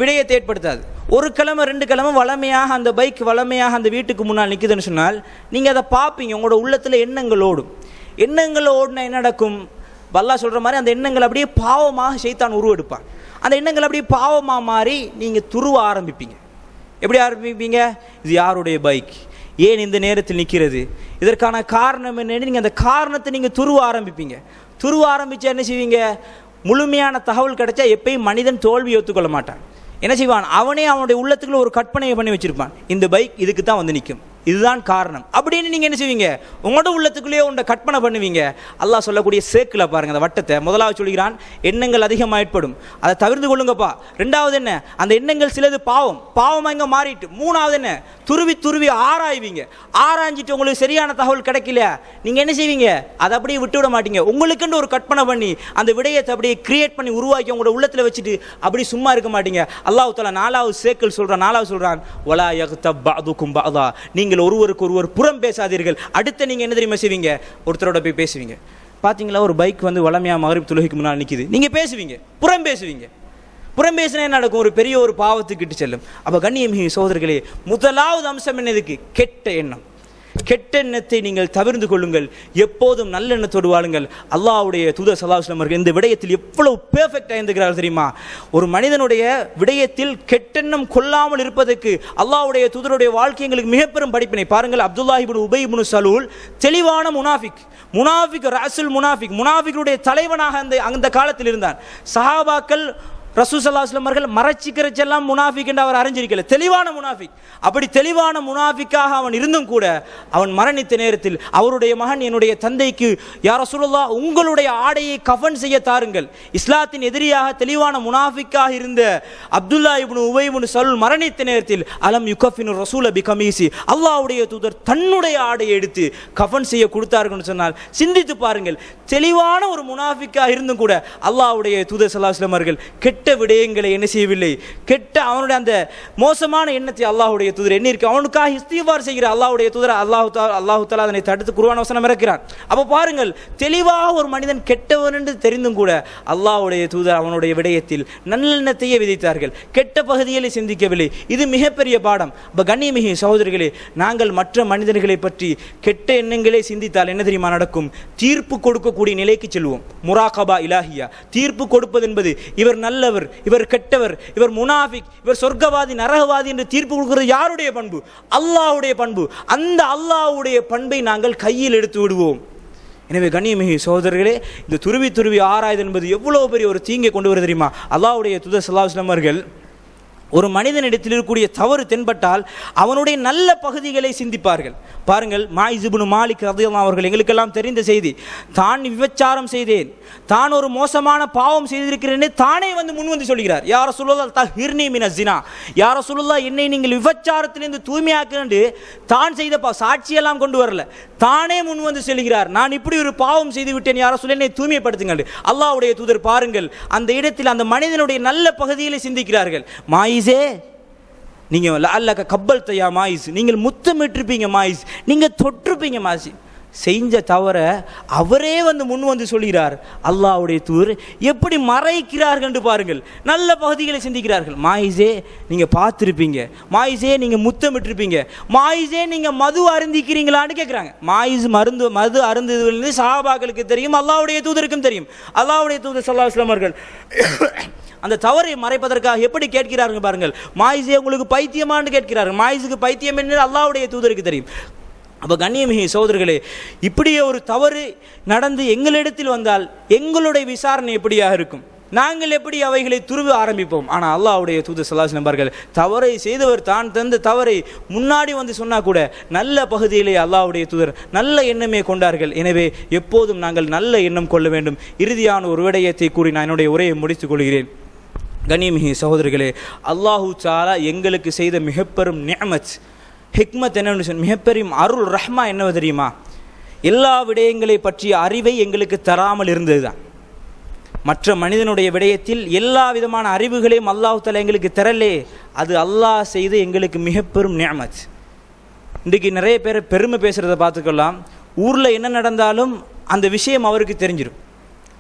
விடயத்தை ஏற்படுத்தாது. ஒரு கிழமை 2 கிழமை வளமையாக அந்த பைக் வளமையாக அந்த வீட்டுக்கு முன்னால் நிற்குதுன்னு சொன்னால் நீங்கள் அதை பார்ப்பீங்க. உங்களோட உள்ளத்தில் எண்ணங்கள் ஓடும். எண்ணங்கள் ஓடினா என்ன நடக்கும், அல்லாஹ் சொல்கிற மாதிரி அந்த எண்ணங்கள் அப்படியே பாவமாக ஷைத்தான் உருவெடுப்பான். அந்த எண்ணங்கள் அப்படியே பாவமாக மாறி நீங்கள் துருவ ஆரம்பிப்பீங்க. எப்படி ஆரம்பிப்பீங்க, இது யாருடைய பைக், ஏன் இந்த நேரத்தில் நிற்கிறது, இதற்கான காரணம் என்னன்னு நீங்கள் அந்த காரணத்தை நீங்கள் துருவ ஆரம்பிப்பீங்க. துருவ ஆரம்பித்தா என்ன செய்வீங்க, முழுமையான தகவல் கிடைச்சா எப்பயும் மனிதன் தோல்வி ஒத்துக்கொள்ள மாட்டான். என்ன செய்வான், அவனே அவனுடைய உள்ளத்துக்குள்ள ஒரு கற்பனையை பண்ணி வச்சிருப்பான், இந்த பைக் இதுக்கு தான் வந்து நிற்கும், இதுதான் காரணம் அப்படின்னு நீங்கள் என்ன செய்வீங்க, உங்களோட உள்ளத்துக்குள்ளேயே உண்ட கற்பனை பண்ணுவீங்க. அல்லாஹ் சொல்லக்கூடிய சேக்கில் பாருங்கள் அந்த வட்டத்தை. முதலாவது சொல்கிறான், எண்ணங்கள் அதிகமாக ஏற்படும், அதை தவிர்த்து கொள்ளுங்கப்பா. 2வது என்ன, அந்த எண்ணங்கள் சிலது பாவமாக இங்கே மாறிட்டு. 3வது என்ன, துருவி துருவி ஆராய்வீங்க. ஆராய்ஞ்சிட்டு உங்களுக்கு சரியான தகவல் கிடைக்கல, நீங்கள் என்ன செய்வீங்க, அதை அப்படியே விட்டு விட மாட்டீங்க. உங்களுக்குன்னு ஒரு கற்பனை பண்ணி அந்த விடயத்தை அப்படியே கிரியேட் பண்ணி உருவாக்கி உங்களோட உள்ளத்தில் வச்சுட்டு அப்படி சும்மா இருக்க மாட்டீங்க. அல்லாஹ் தஆலா 4வது சேக்கில் சொல்கிறான், 4வது சொல்கிறான், வலா யக்தப் பஅதுக்கும் பஅதா, நீங்கள் ஒருவருக்கு ஒருவர் புறம் பேசாதீர்கள். அடுத்து நீங்கள் என்ன தெரியுமா செய்வீங்க, ஒருத்தரோட போய் பேசுவீங்க. பார்த்தீங்களா, ஒரு பைக் வந்து வளமையாக மகரிப் தொழுகைக்கு முன்னால் நிற்கிது, நீங்கள் பேசுவீங்க, புறம் பேசுவீங்க. புறம் பேசினா என்ன நடக்கும், ஒரு பெரிய ஒரு பாவத்துக்கிட்டு செல்லும். அப்போ கண்ணியமிகு சகோதரர்களே, முதலாவது அம்சம் என்னதுக்கு, கெட்ட எண்ணம். கெட்ட எண்ணத்தை நீங்கள் தவிர்த்து கொள்ளுங்கள். எப்போதும் நல்லெண்ணத்தோடு வாழுங்கள். அல்லாஹ்வுடைய தூதர் ஸல்லல்லாஹு அலைஹி வஸல்லம் அவர்கள் இந்த விடயத்தில் எவ்வளவு பெர்ஃபெக்டாக இருந்திருக்கிறார்கள் தெரியுமா. ஒரு மனிதனுடைய விடயத்தில் கெட்டெண்ணம் கொள்ளாமல் இருப்பதற்கு அல்லாஹ்வுடைய தூதருடைய வாழ்க்கை எங்களுக்கு மிக பெரும் படிப்பினை. பாருங்கள், அப்துல்லாஹ் இப்னு உபை இப்னு சலூல் தெளிவான முனாஃபிக் ரஸுல் முனாஃபிக்குடைய தலைவனாக அந்த காலத்தில் இருந்தான். சஹாபாக்கள் ரசூல் ஸல்லல்லாஹு அலைஹி வஸல்லம் அவர்கள் மறைச்சிக்கிறச்செல்லாம் முனாஃபிக் என்று அவர் அறிஞ்சிருக்கல, தெளிவான முனாஃபிக். அப்படி தெளிவான முனாஃபிக்காக அவன் இருந்தும் கூட அவன் மரணித்த நேரத்தில் அவருடைய மகன், என்னுடைய தந்தைக்கு யா ரசூலுல்லாஹ் உங்களுடைய ஆடையை கஃன் செய்ய தாருங்கள். இஸ்லாத்தின் எதிரியாக தெளிவான முனாஃபிக்காக இருந்த அப்துல்லா இப்னு உபை இப்னு சலூல் மரணித்த நேரத்தில் அலம் யுகஃபினு ரசூல பி கமீசி, அல்லாஹ்வுடைய தூதர் தன்னுடைய ஆடையை எடுத்து கஃன் செய்ய கொடுத்தார்கள் சொன்னால் சிந்தித்து பாருங்கள். தெளிவான ஒரு முனாஃபிக்காக இருந்தும் கூட அல்லாஹ்வுடைய தூதர் ஸல்லல்லாஹு அலைஹி வஸல்லம் அவர்கள் கெட்ட கெட்ட விடயங்களை என்ன செய்யவில்லை, கெட்ட அவனுடைய அந்த மோசமான எண்ணத்தை அல்லாஹ்வுடைய தூதர் எண்ணிருக்கு அவனுக்காக இஸ்திக்பார் செய்கிற அல்லாஹ்வுடைய தூதர் அல்லாஹ் தஆலா அதனை தடுத்து குர்ஆன் வசனம் இறக்கிறான். அப்போ பாருங்கள், தெளிவாக ஒரு மனிதன் கெட்டவன் என்று தெரிந்தும் கூட அல்லாஹ்வுடைய தூதர் அவனுடைய விடயத்தில் நல்லெண்ணத்தையே விதித்தார்கள், கெட்ட பகுதிகளை சிந்திக்கவில்லை. இது மிகப்பெரிய பாடம். இப்போ கண்ணியமிகு சகோதரர்களே, நாங்கள் மற்ற மனிதர்களை பற்றி கெட்ட எண்ணங்களே சிந்தித்தால் என்ன தெரியுமா நடக்கும்? தீர்ப்பு கொடுக்கக்கூடிய நிலைக்கு செல்வோம். முராகபா இலாஹியா, தீர்ப்பு கொடுப்பது என்பது இவர் நல்லவர், இவர் கெட்டவர், இவர் முனாஃபிக், இவர் சொர்க்கவாதி, நரகவாதி என்று தீர்ப்பு கொடுக்கிறது யாருடைய பண்பு? அல்லாஹ்வுடைய பண்பு. அந்த அல்லாஹ்வுடைய பண்பை நாங்கள் கையில் எடுத்து விடுவோம். எனவே கண்ணியமிகு சகோதரர்களே, இந்த துருவி ஆராய்தல் என்பது எவ்வளவு பெரிய ஒரு தீங்கை கொண்டு வர தெரியுமா? அல்லாஹ்வுடைய தூதர் ஸல்லல்லாஹு அலைஹி வஸல்லம் அவர்கள் ஒரு மனிதனிடத்தில் இருக்கக்கூடிய தவறு தென்பட்டால் அவனுடைய நல்ல பகுதிகளை சிந்திப்பார்கள். பாருங்கள், மாயிஸ் இப்னு மாலிக் ரலியல்லாஹு அவர்கள், எங்களுக்கெல்லாம் தெரிந்த செய்தி, தான் விபச்சாரம் செய்தேன், தான் ஒரு மோசமான பாவம் செய்திருக்கிறேன் தானே வந்து முன் வந்து சொல்கிறார். யா ரசூலுல்லாஹ் தஹிர்னி மினஸ் ஸினா, யா ரசூலுல்லாஹ் என்னை நீங்கள் விபச்சாரத்திலிருந்து தூய்மையாக்குன்னு தான் செய்த சாட்சியெல்லாம் கொண்டு வரல, தானே முன் வந்து சொல்கிறார், நான் இப்படி ஒரு பாவம் செய்து விட்டேன், யா ரசூலுல்லாஹ் என்னை தூய்மைப்படுத்துங்கள். அல்லாஹ்வுடைய தூதர் பாருங்கள், அந்த இடத்தில் அந்த மனிதனுடைய நல்ல பகுதிகளை சிந்திக்கிறார்கள். மாயிஸே, நீங்கள் அல்லக்க கப்பல் தையா மாயிஸ், நீங்கள் முத்தமிட்டிருப்பீங்க மாயிஸ், நீங்கள் தொட்டிருப்பீங்க மாயிஸ். செஞ்ச தவற அவரே வந்து முன் வந்து சொல்கிறார். அல்லாஹ்வுடைய தூதர் எப்படி மறைக்கிறார்கள் என்று பாருங்கள். நல்ல பகுதிகளை சிந்திக்கிறார்கள். மாயிஸே, நீங்கள் பார்த்துருப்பீங்க, மாயிஸே நீங்கள் முத்தமிட்டிருப்பீங்க, மாயிஸே நீங்கள் மது அருந்திக்கிறீங்களான்னு கேட்குறாங்க. மாயிஸ் மது அருந்துவது சஹாபாக்களுக்கு தெரியும், அல்லாஹ்வுடைய தூதருக்கும் தெரியும். அல்லாஹ்வுடைய தூதர் ஸல்லல்லாஹு அலைஹி வஸல்லம் அவர்கள் அந்த தவறை மறைப்பதற்காக எப்படி கேட்கிறார்கள் பாருங்கள். மாயிஸே உங்களுக்கு பைத்தியமானு கேட்கிறார்கள். மாயிஸுக்கு பைத்தியம் என்று அல்லாஹ்வுடைய தூதருக்கு தெரியும். அப்போ கண்ணியமிகு சகோதரர்களே, இப்படியே ஒரு தவறு நடந்து எங்களிடத்தில் வந்தால் எங்களுடைய விசாரணை எப்படியாக இருக்கும்? நாங்கள் எப்படி அவைகளை துருவ ஆரம்பிப்போம்? ஆனால் அல்லாஹ்வுடைய தூதர் ஸல்லல்லாஹு அலைஹி வஸல்லம் தவறை செய்தவர் தான் தந்த தவறை முன்னாடி வந்து சொன்னால் கூட நல்ல பகுதியிலே அல்லாஹ்வுடைய தூதர் நல்ல எண்ணமே கொண்டார்கள். எனவே எப்போதும் நாங்கள் நல்ல எண்ணம் கொள்ள வேண்டும். இறுதியான ஒரு விடயத்தை கூறி நான் என்னுடைய உரையை முடித்துக் கொள்கிறேன். கண்ணியமிகு சகோதரர்களே, அல்லாஹு தஆலா எங்களுக்கு செய்த மிகப்பெரும் நிஅமத், ஹிக்மத் என்னன்னு சொன்ன மிகப்பெரும் அருள் ரஹ்மா என்னவோ தெரியுமா? எல்லா விடயங்களை பற்றிய அறிவை எங்களுக்கு தராமல் இருந்தது தான். மற்ற மனிதனுடைய விடயத்தில் எல்லா விதமான அறிவுகளையும் அல்லாஹ் தஆலா எங்களுக்கு தரலே, அது அல்லாஹ் செய்து எங்களுக்கு மிகப்பெரும் நிஅமத். இன்றைக்கு நிறைய பேர் பெருமை பேசுகிறத பார்த்துக்கலாம். ஊரில் என்ன நடந்தாலும் அந்த விஷயம் அவருக்கு தெரிஞ்சிடும்.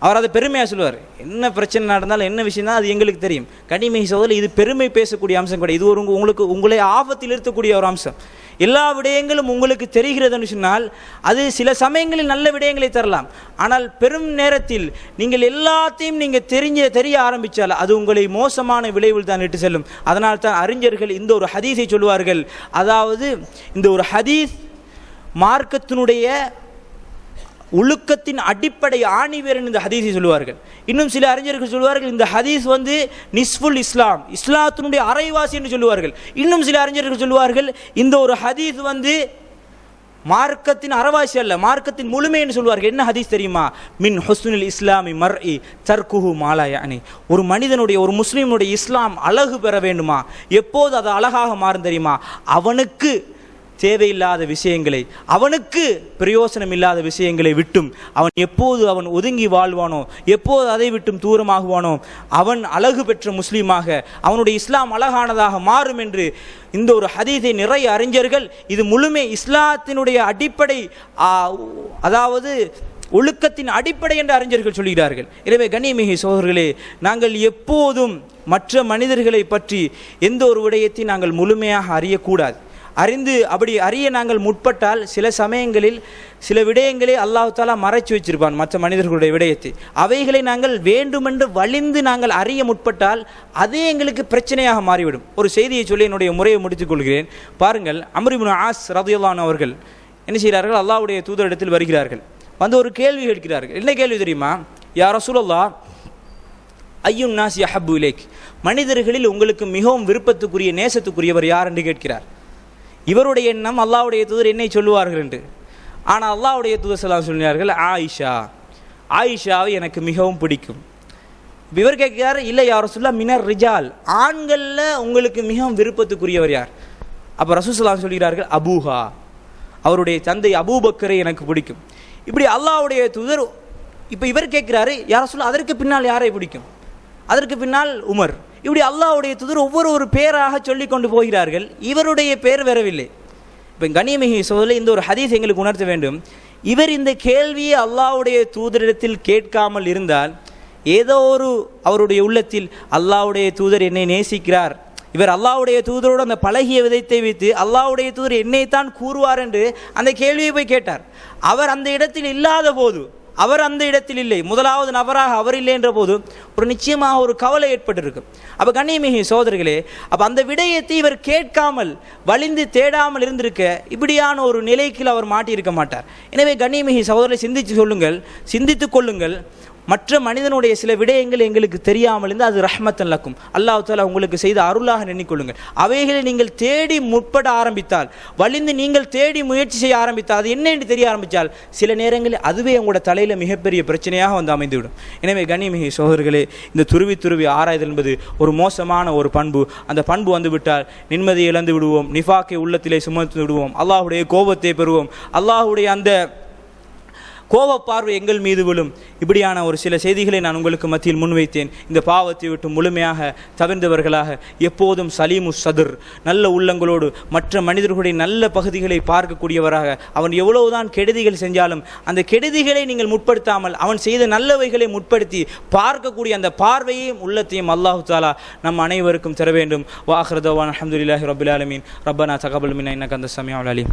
அவர் அதை பெருமையாக சொல்லுவார். என்ன பிரச்சனை நடந்தாலும் என்ன விஷயம் தான் அது எங்களுக்கு தெரியும். கனிமை சோதரில் இது பெருமை பேசக்கூடிய அம்சம் கிடையாது. இது ஒரு உங்களை ஆபத்தில் இருக்கக்கூடிய ஒரு அம்சம். எல்லா விடயங்களும் உங்களுக்கு தெரிகிறதுன்னு சொன்னால் அது சில சமயங்களில் நல்ல விடயங்களை தரலாம். ஆனால் பெரும் நேரத்தில் நீங்கள் எல்லாத்தையும் நீங்கள் தெரிய ஆரம்பித்தால் அது உங்களை மோசமான விளைவில் தான் இட்டு செல்லும். அதனால் தான் அறிஞர்கள் இந்த ஒரு ஹதீஸை சொல்லுவார்கள். அதாவது இந்த ஒரு ஹதீஸ் மார்க்கத்தினுடைய ஒழுக்கத்தின் அடிப்படை ஆணிவேர் இந்த ஹதீஸை சொல்லுவார்கள். இன்னும் சில அறிஞர்கள் சொல்லுவார்கள் இந்த ஹதீஸ் வந்து நிஸ்ஃபுல் இஸ்லாம், இஸ்லாத்தினுடைய அரைவாசி என்று சொல்லுவார்கள். இன்னும் சில அறிஞர்கள் சொல்லுவார்கள் இந்த ஒரு ஹதீஸ் வந்து மார்க்கத்தின் அரைவாசி அல்ல, மார்க்கத்தின் முழுமை என்று சொல்வார்கள். என்ன ஹதீஸ் தெரியுமா? மின் ஹுஸ்னுல் இஸ்லாமி மர்இ தர்குஹு மாலா யானி. ஒரு மனிதனுடைய, ஒரு முஸ்லீமுடைய இஸ்லாம் அழகு பெற வேண்டுமா, எப்போது அது அழகாக மாறும் தெரியுமா? அவனுக்கு தேவையில்லாத விஷயங்களை, அவனுக்கு பிரயோசனம் இல்லாத விஷயங்களை விட்டும் அவன் எப்போது அவன் ஒதுங்கி வாழ்வானோ, எப்போது அதை விட்டும் தூரமாகுவானோ, அவன் அழகு பெற்ற முஸ்லீமாக, அவனுடைய இஸ்லாம் அழகானதாக மாறும் என்று இந்த ஒரு ஹதீஸை நிறைய அறிஞர்கள் இது முழுமை இஸ்லாத்தினுடைய அடிப்படை, அதாவது ஒழுக்கத்தின் அடிப்படை என்று அறிஞர்கள் சொல்கிறார்கள். எனவே கண்ணியமிகு சகோதரர்களே, நாங்கள் எப்போதும் மற்ற மனிதர்களை பற்றி எந்த ஒரு விடயத்தை நாங்கள் முழுமையாக அறியக்கூடாது. அப்படி அறிய நாங்கள் முற்பட்டால் சில சமயங்களில் சில விடயங்களை அல்லாஹ் தஆலா மறைச்சு வச்சிருப்பான் மற்ற மனிதர்களுடைய விடயத்தை. அவைகளை நாங்கள் வேண்டுமென்று வலிந்து நாங்கள் அறிய முற்பட்டால் அதே எங்களுக்கு பிரச்சனையாக மாறிவிடும். ஒரு செய்தியை சொல்லி என்னுடைய முறையை முடித்துக் கொள்கிறேன். பாருங்கள், அம்ர் இப்னு ஆஸ் ரலியல்லாஹு அன்ஹு அவர்கள் என்ன செய்கிறார்கள்? அல்லாஹ்வுடைய தூதரிடத்தில் வருகிறார்கள். வந்து ஒரு கேள்வி கேட்கிறார்கள். என்ன கேள்வி தெரியுமா? யா ரசூலல்லாஹ், ஐயுன் நாஸ் யஹப்பு இலைக், மனிதர்களில் உங்களுக்கு மிகவும் விருப்பத்துக்குரிய நேசத்துக்குரியவர் யார் என்று கேட்கிறார். இவருடைய எண்ணம் அல்லாஹ்வுடைய தூதர் என்னை சொல்லுவார்கள் என்று. ஆனால் அல்லாஹ்வுடைய தூதர் ஸல்லல்லாஹு அலைஹி வஸல்லம் சொன்னார்கள், ஆயிஷாவை எனக்கு மிகவும் பிடிக்கும். இவர் கேட்கிறார், இல்லை யா ரசூலுல்லாஹ் மினர் ரிஜால், ஆண்களில் உங்களுக்கு மிகவும் விருப்பத்துக்குரியவர் யார்? அப்போ ரசூல் ஸல்லல்லாஹு அலைஹி வஸல்லம் சொல்கிறார்கள், அபூஹா, அவருடைய தந்தை அபூபக்கரை எனக்கு பிடிக்கும். இப்படி அல்லாஹ்வுடைய தூதர், இப்போ இவர் கேட்கிறாரு, யா ரசூலுல்லாஹ் அதற்கு பின்னால் யாரை பிடிக்கும்? அதற்கு பின்னால் உமர். இப்படி அல்லாஹ்வுடைய தூதர் ஒவ்வொரு பேராக சொல்லி கொண்டு போகிறார்கள். இவருடைய பேர் வரவில்லை. இப்போ கண்ணியமிகு சகோதரர்களே, இந்த ஒரு ஹதீஸ் எங்களுக்கு உணர்த்த வேண்டும். இவர் இந்த கேள்வியை அல்லாஹ்வுடைய தூதரிடத்தில் கேட்காமல் இருந்தால் ஏதோ ஒரு அவருடைய உள்ளத்தில் அல்லாஹ்வுடைய தூதர் என்னை நேசிக்கிறார், இவர் அல்லாஹ்வுடைய தூதரோடு அந்த பழகிய விதத்தை வைத்து அல்லாஹ்வுடைய தூதர் என்னைத்தான் கூறுவார் என்று அந்த கேள்வியை போய் கேட்டார். அவர் அந்த இடத்தில் இல்லாத போது, அவர் அந்த இடத்தில் இல்லை, முதலாவது நபராக அவர் இல்லை என்ற போது ஒரு நிச்சயமாக ஒரு கவலை ஏற்பட்டிருக்கும். அப்போ கண்ணியமிகு சகோதரர்களே, அப்போ அந்த விடயத்தை இவர் கேட்காமல் வலிந்து தேடாமல் இருந்திருக்க இப்படியான ஒரு நிலைக்கு அவர் மாட்டியிருக்க மாட்டார். எனவே கண்ணியமிகு சகோதரரை சிந்தித்து கொள்ளுங்கள். மற்ற மனிதனுடைய சில விடயங்கள் எங்களுக்கு தெரியாமல் இருந்தால் அது ரஹ்மத்தன் லக்கும், அல்லாஹ் தஆலா உங்களுக்கு செய்த அருளாக எண்ணிக்கொள்ளுங்கள். அவைகளை நீங்கள் தேடி முற்பட ஆரம்பித்தால், வலிந்து நீங்கள் தேடி முயற்சி செய்ய ஆரம்பித்தால், அது என்ன என்று தெரிய ஆரம்பித்தால் சில நேரங்களில் அதுவே உங்களோட தலையில் மிகப்பெரிய பிரச்சனையாக வந்து அமைந்துவிடும். எனவே கண்ணியமிகு சகோதரர்களே, இந்த துருவி ஆராய்தல் என்பது ஒரு மோசமான ஒரு பண்பு. அந்த பண்பு வந்துவிட்டால் நிம்மதியை இழந்து விடுவோம், நிஃபாக்கை உள்ளத்திலே சுமந்து விடுவோம், அல்லாஹ்வுடைய கோபத்தை பெறுவோம், அல்லாஹ்வுடைய அந்த கோபப்பார்வை எங்கள் மீது விழும். இப்படியான ஒரு சில செய்திகளை நான் உங்களுக்கு மத்தியில் முன்வைத்தேன். இந்த பாவத்தை விட்டு முழுமையாக தவிர்ந்தவர்களாக எப்போதும் சலீமு சதுர், நல்ல உள்ளங்களோடு மற்ற மனிதர்களுடைய நல்ல பகுதிகளை பார்க்கக்கூடியவராக, அவன் எவ்வளவுதான் கெடுதிகள் செஞ்சாலும் அந்த கெடுதிகளை நீங்கள் முற்படுத்தாமல் அவன் செய்த நல்லவைகளை முற்படுத்தி பார்க்கக்கூடிய அந்த பார்வையையும் உள்ளத்தையும் அல்லாஹு தஆலா நம் அனைவருக்கும் தர வேண்டும். வ ஆகிரு தஅவானா அல்ஹம்துலில்லாஹி ரப்பில் ஆலமீன். ரப்பனா தகப்பல் மின்னா இன்னக அன்தஸ் ஸமீஉல் அலீம்.